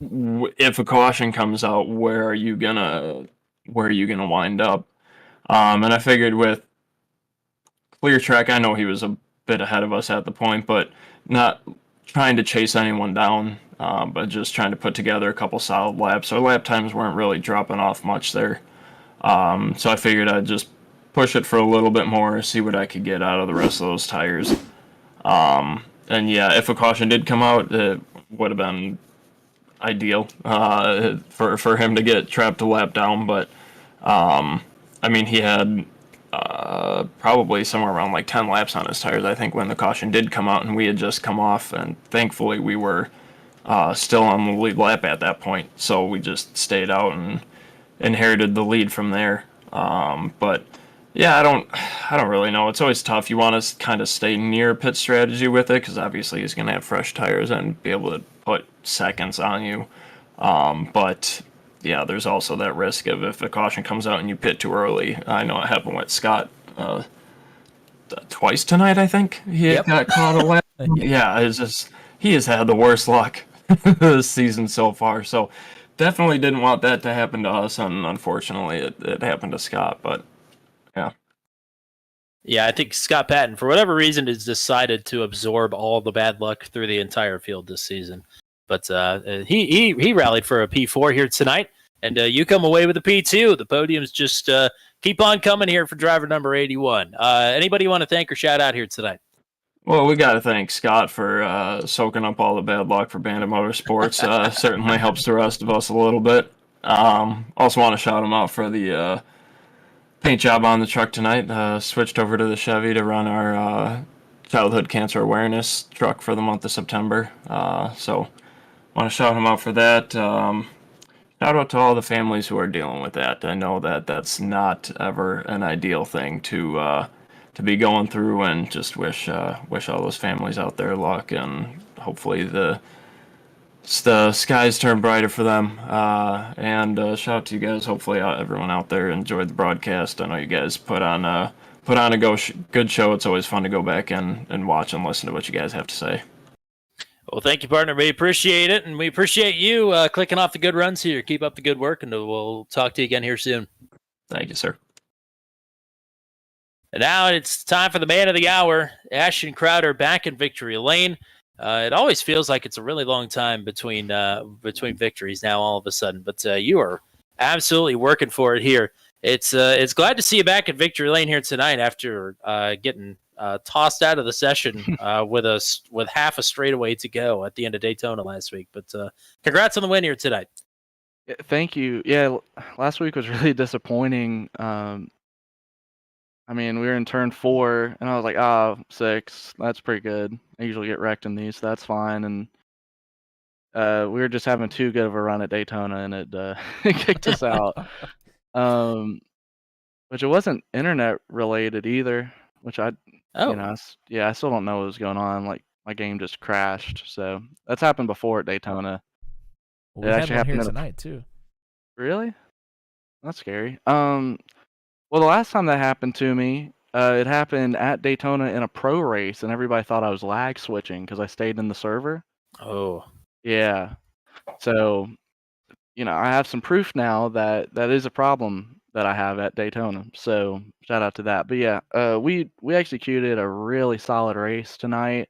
if a caution comes out, where are you gonna wind up? And I figured with clear track, I know he was a bit ahead of us at the point, but not trying to chase anyone down, but just trying to put together a couple solid laps. Our lap times weren't really dropping off much there. So I figured I'd just push it for a little bit more, see what I could get out of the rest of those tires. And yeah, if a caution did come out, it would have been ideal for him to get trapped a lap down. But I mean, he had probably somewhere around like 10 laps on his tires, I think, when the caution did come out, and we had just come off, and thankfully we were still on the lead lap at that point, so we just stayed out and inherited the lead from there. But yeah, I don't really know. It's always tough. You want to kind of stay near pit strategy with it, because obviously he's going to have fresh tires and be able to put seconds on you. But yeah, there's also that risk of if a caution comes out and you pit too early. I know it happened with Scott twice tonight, I think. He got caught a lap. Yeah, it's just, he has had the worst luck this season so far. So definitely didn't want that to happen to us, and unfortunately it happened to Scott. But yeah. Yeah, I think Scott Patton, for whatever reason, has decided to absorb all the bad luck through the entire field this season. But he rallied for a P4 here tonight, and you come away with a P2. The podiums just keep on coming here for driver number 81. Anybody you want to thank or shout out here tonight? Well, we got to thank Scott for soaking up all the bad luck for Bandit Motorsports. Certainly helps the rest of us a little bit. Also want to shout him out for the paint job on the truck tonight. Switched over to the Chevy to run our childhood cancer awareness truck for the month of September. So want to shout him out for that. Shout out to all the families who are dealing with that. I know that that's not ever an ideal thing to be going through, and just wish all those families out there luck, and hopefully the skies turn brighter for them. And shout out to you guys. Hopefully everyone out there enjoyed the broadcast. I know you guys put on a good show. It's always fun to go back and watch and listen to what you guys have to say. Well, thank you, partner. We appreciate it, and we appreciate you clicking off the good runs here. Keep up the good work, and we'll talk to you again here soon. Thank you, sir. And now it's time for the man of the hour, Ashton Crowder, back in victory lane. It always feels like it's a really long time between victories now all of a sudden, but you are absolutely working for it here. It's glad to see you back in victory lane here tonight after getting tossed out of the session with half a straightaway to go at the end of Daytona last week. But congrats on the win here tonight. Yeah, thank you. Yeah, last week was really disappointing. I mean, we were in turn 4, and I was like, "Oh, 6. That's pretty good. I usually get wrecked in these, so that's fine." And we were just having too good of a run at Daytona, and it it kicked us out. Which it wasn't internet related either. Which I still don't know what was going on. Like my game just crashed. So that's happened before at Daytona. Well, we It had actually one here happened in tonight too. Really? That's scary. Well, the last time that happened to me, it happened at Daytona in a pro race, and everybody thought I was lag switching because I stayed in the server. Oh, Yeah. So, I have some proof now that that is a problem that I have at Daytona. So, shout out to that. But yeah, we executed a really solid race tonight.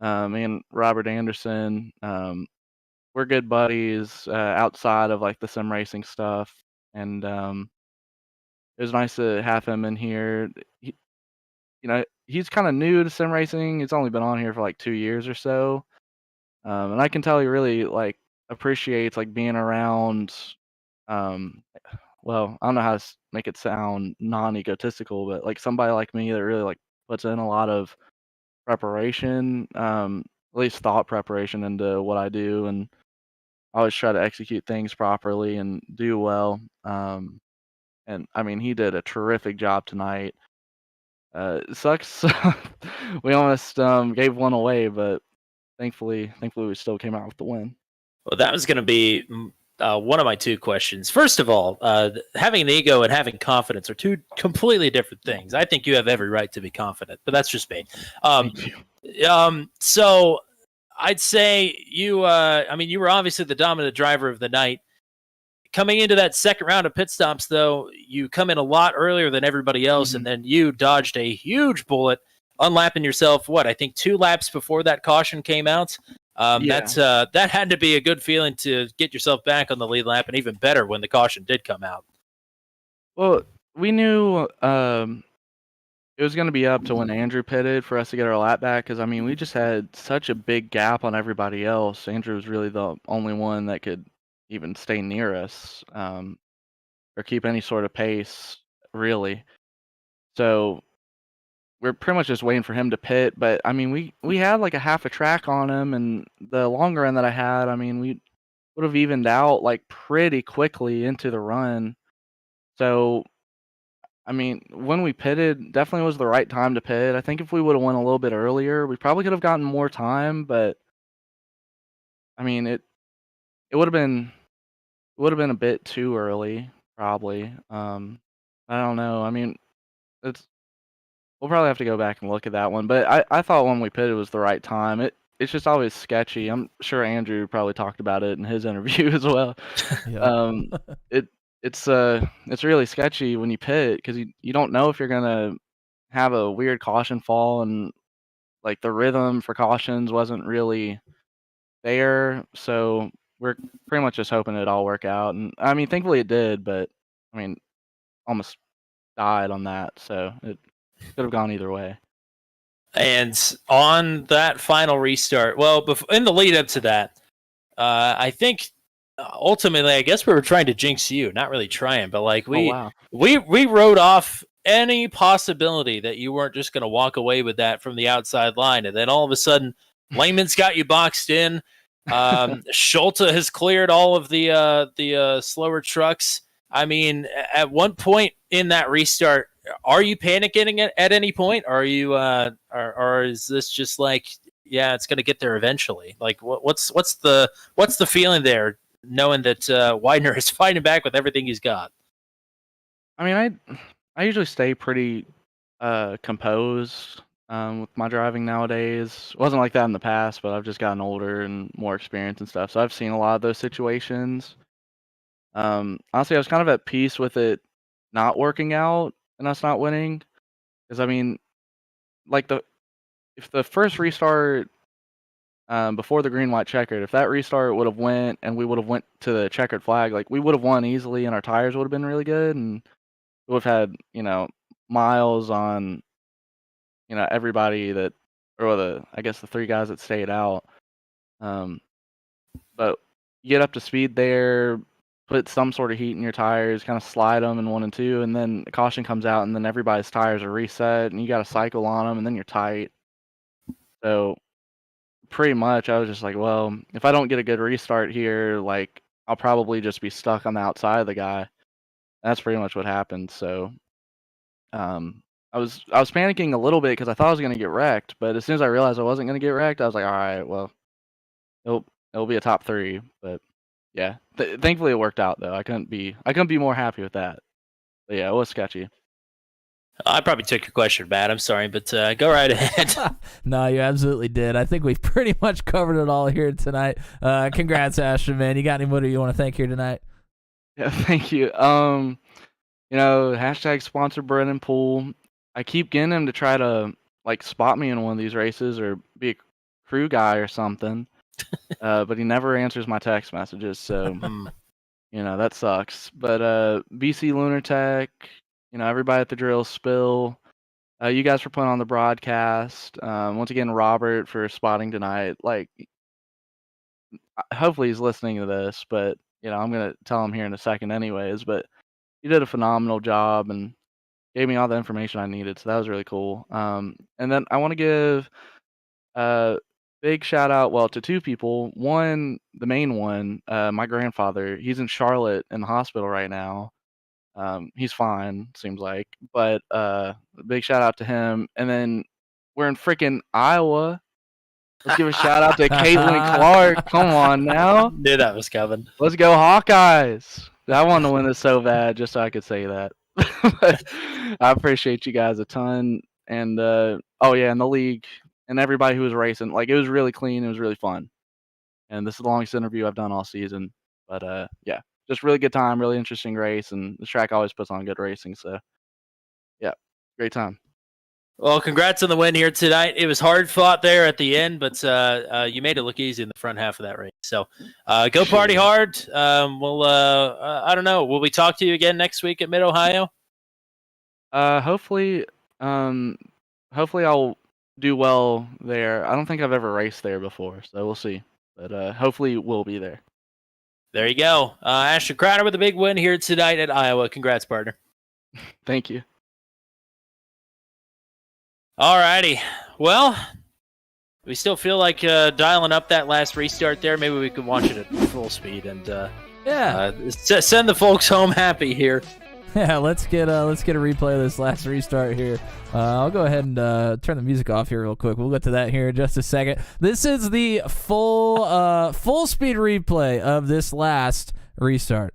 Me and Robert Anderson, we're good buddies outside of like the sim racing stuff, and it was nice to have him in here. He's kind of new to sim racing. He's only been on here for like 2 years or so, and I can tell he really like appreciates like being around. Um, well, I don't know how to make it sound non-egotistical, but like somebody like me that really like puts in a lot of preparation, at least thought preparation into what I do, and I always try to execute things properly and do well. And I mean, he did a terrific job tonight. It sucks. We almost gave one away, but thankfully we still came out with the win. well, that was going to be one of my two questions. First of all, having an ego and having confidence are two completely different things. I think you have every right to be confident, but that's just me. So I'd say you were obviously the dominant driver of the night. Coming into that second round of pit stops, though, you come in a lot earlier than everybody else, and then you dodged a huge bullet, unlapping yourself, I think 2 laps before that caution came out. That had to be a good feeling to get yourself back on the lead lap, and even better when the caution did come out. Well, we knew it was going to be up to when Andrew pitted for us to get our lap back, because, I mean, we just had such a big gap on everybody else. Andrew was really the only one that could even stay near us or keep any sort of pace, really. So we're pretty much just waiting for him to pit. But, I mean, we had like a half a track on him, and the longer end that I had, I mean, we would have evened out like pretty quickly into the run. So, I mean, when we pitted, definitely was the right time to pit. I think if we would have went a little bit earlier, we probably could have gotten more time. But, I mean, it would have been a bit too early, probably. I don't know. I mean, we'll probably have to go back and look at that one. But I thought when we pitted was the right time. It's just always sketchy. I'm sure Andrew probably talked about it in his interview as well. It's really sketchy when you pit because you don't know if you're gonna have a weird caution fall, and like the rhythm for cautions wasn't really there. So we're pretty much just hoping it all work out. And I mean, thankfully it did, but I mean, almost died on that. So it could have gone either way. And on that final restart, in the lead up to that, I think ultimately, I guess we were trying to jinx you. Not really trying, but like we wrote off any possibility that you weren't just going to walk away with that from the outside line, and then all of a sudden, Layman's got you boxed in. Schulte has cleared all of the slower trucks. I mean, at one point in that restart, are you panicking at any point? Are you, or is this just like, yeah, it's going to get there eventually? Like, what's the feeling there, knowing that Widener is fighting back with everything he's got? I mean, I usually stay pretty composed with my driving nowadays. It wasn't like that in the past, but I've just gotten older and more experience and stuff. So I've seen a lot of those situations. Honestly, I was kind of at peace with it not working out and us not winning, because I mean, like if the first restart before the green white checkered, if that restart would have went and we would have went to the checkered flag, like we would have won easily and our tires would have been really good, and we would have had miles on everybody that, or I guess the 3 guys that stayed out. But you get up to speed there, put some sort of heat in your tires, kind of slide them in 1 and 2, and then the caution comes out, and then everybody's tires are reset, and you got to cycle on them, and then you're tight. So pretty much, I was just like, well, if I don't get a good restart here, like I'll probably just be stuck on the outside of the guy. That's pretty much what happened. So, I was panicking a little bit because I thought I was gonna get wrecked, but as soon as I realized I wasn't gonna get wrecked, I was like, all right, well, it'll be a top 3. But yeah, thankfully it worked out though. I couldn't be more happy with that. But yeah, it was sketchy. I probably took your question bad. I'm sorry, but go right ahead. No, you absolutely did. I think we've pretty much covered it all here tonight. Congrats, Ashton, man. You got anybody you want to thank here tonight? Yeah, thank you. Hashtag sponsor Brennan Poole. I keep getting him to try to like spot me in one of these races or be a crew guy or something. But he never answers my text messages, so that sucks. But BC Lunar Tech, everybody at the drill spill. You guys for putting on the broadcast. Once again, Robert for spotting tonight. Like, hopefully he's listening to this, but I'm gonna tell him here in a second, anyways. But he did a phenomenal job and gave me all the information I needed, so that was really cool. And then I want to give a big shout out, to 2 people. One, the main one, my grandfather. He's in Charlotte in the hospital right now. He's fine, seems like. But big shout out to him. And then we're in freaking Iowa. Let's give a shout out to Caitlin Clark. Come on now. Knew that was coming. Let's go Hawkeyes. I wanted to win this so bad just so I could say that. But I appreciate you guys a ton. And and the league and everybody who was racing. Like, it was really clean. It was really fun. And this is the longest interview I've done all season. But yeah. Just really good time, really interesting race, and the track always puts on good racing. So, yeah, great time. Well, congrats on the win here tonight. It was hard fought there at the end, but you made it look easy in the front half of that race. So, go party hard. I don't know. Will we talk to you again next week at Mid Ohio? Hopefully I'll do well there. I don't think I've ever raced there before, so we'll see. But hopefully we'll be there. There you go. Ashton Crowder with a big win here tonight at Iowa. Congrats, partner. Thank you. All righty. Well, we still feel like dialing up that last restart there. Maybe we could watch it at full speed and send the folks home happy here. Yeah, let's get a replay of this last restart here. I'll go ahead and turn the music off here real quick. We'll get to that here in just a second. This is the full speed replay of this last restart.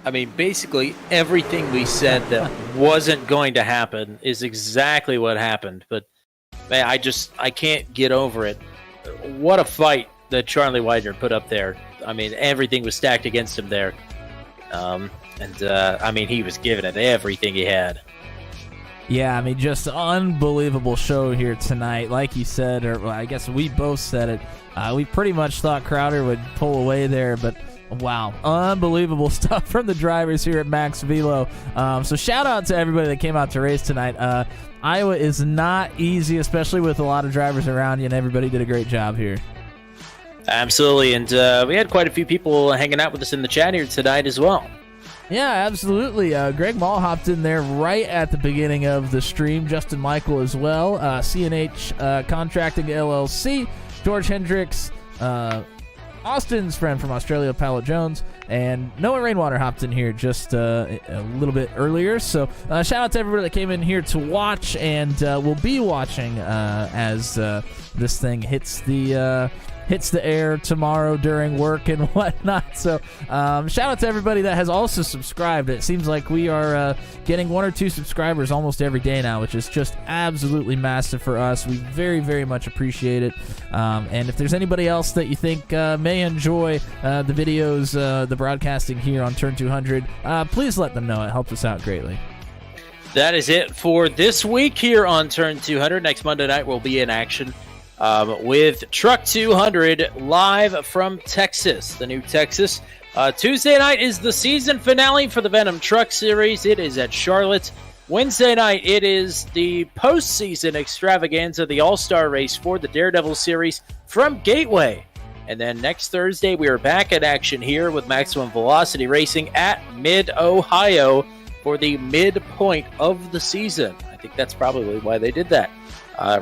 I mean, basically everything we said that wasn't going to happen is exactly what happened. But man, I can't get over it. What a fight that Charlie Widener put up there. I mean, everything was stacked against him there. I mean, he was giving it everything he had. Yeah, I mean, just unbelievable show here tonight. Like you said, or I guess we both said it. We pretty much thought Crowder would pull away there, but wow, unbelievable stuff from the drivers here at Max Velo. So shout out to everybody that came out to race tonight. Iowa is not easy, especially with a lot of drivers around you, and everybody did a great job here. Absolutely, and we had quite a few people hanging out with us in the chat here tonight as well. Yeah, absolutely. Greg Mall hopped in there right at the beginning of the stream. Justin Michael as well. CNH Contracting LLC. George Hendricks. Austin's friend from Australia, Paolo Jones. And Noah Rainwater hopped in here just a little bit earlier. So shout out to everybody that came in here to watch and will be watching as this thing hits the air tomorrow during work and whatnot. So shout out to everybody that has also subscribed. It seems like we are getting 1 or 2 subscribers almost every day now, which is just absolutely massive for us. We very, very much appreciate it. And if there's anybody else that you think may enjoy the videos, the broadcasting here on Turn 200, please let them know. It helps us out greatly. That is it for this week here on Turn 200. Next Monday night we'll be in action with Truck 200 live from Texas, the new Texas. Tuesday night is the season finale for the Venom Truck Series. It is at Charlotte. Wednesday night, it is the postseason extravaganza, the All-Star Race for the Daredevil Series from Gateway. And then next Thursday, we are back in action here with Maximum Velocity Racing at Mid-Ohio for the midpoint of the season. I think that's probably why they did that.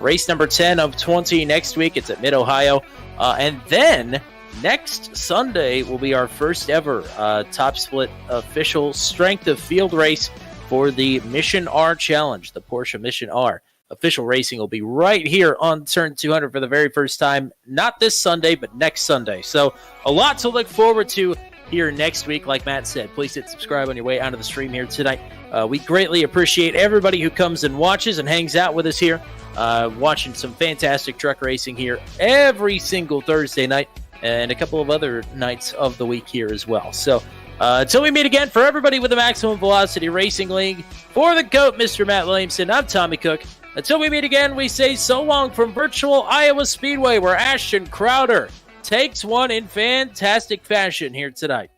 Race number 10 of 20 next week. It's at Mid-Ohio. And then next Sunday will be our first ever Top Split official strength of field race for the Mission R Challenge, the Porsche Mission R. Official racing will be right here on Turn 200 for the very first time. Not this Sunday, but next Sunday. So a lot to look forward to here next week. Like Matt said, please hit subscribe on your way onto the stream here tonight. We greatly appreciate everybody who comes and watches and hangs out with us here. Watching some fantastic truck racing here every single Thursday night and a couple of other nights of the week here as well. So until we meet again, for everybody with the Maximum Velocity Racing League, for the GOAT, Mr. Matt Williamson, I'm Tommy Cook. Until we meet again, we say so long from virtual Iowa Speedway, where Ashton Crowder takes one in fantastic fashion here tonight.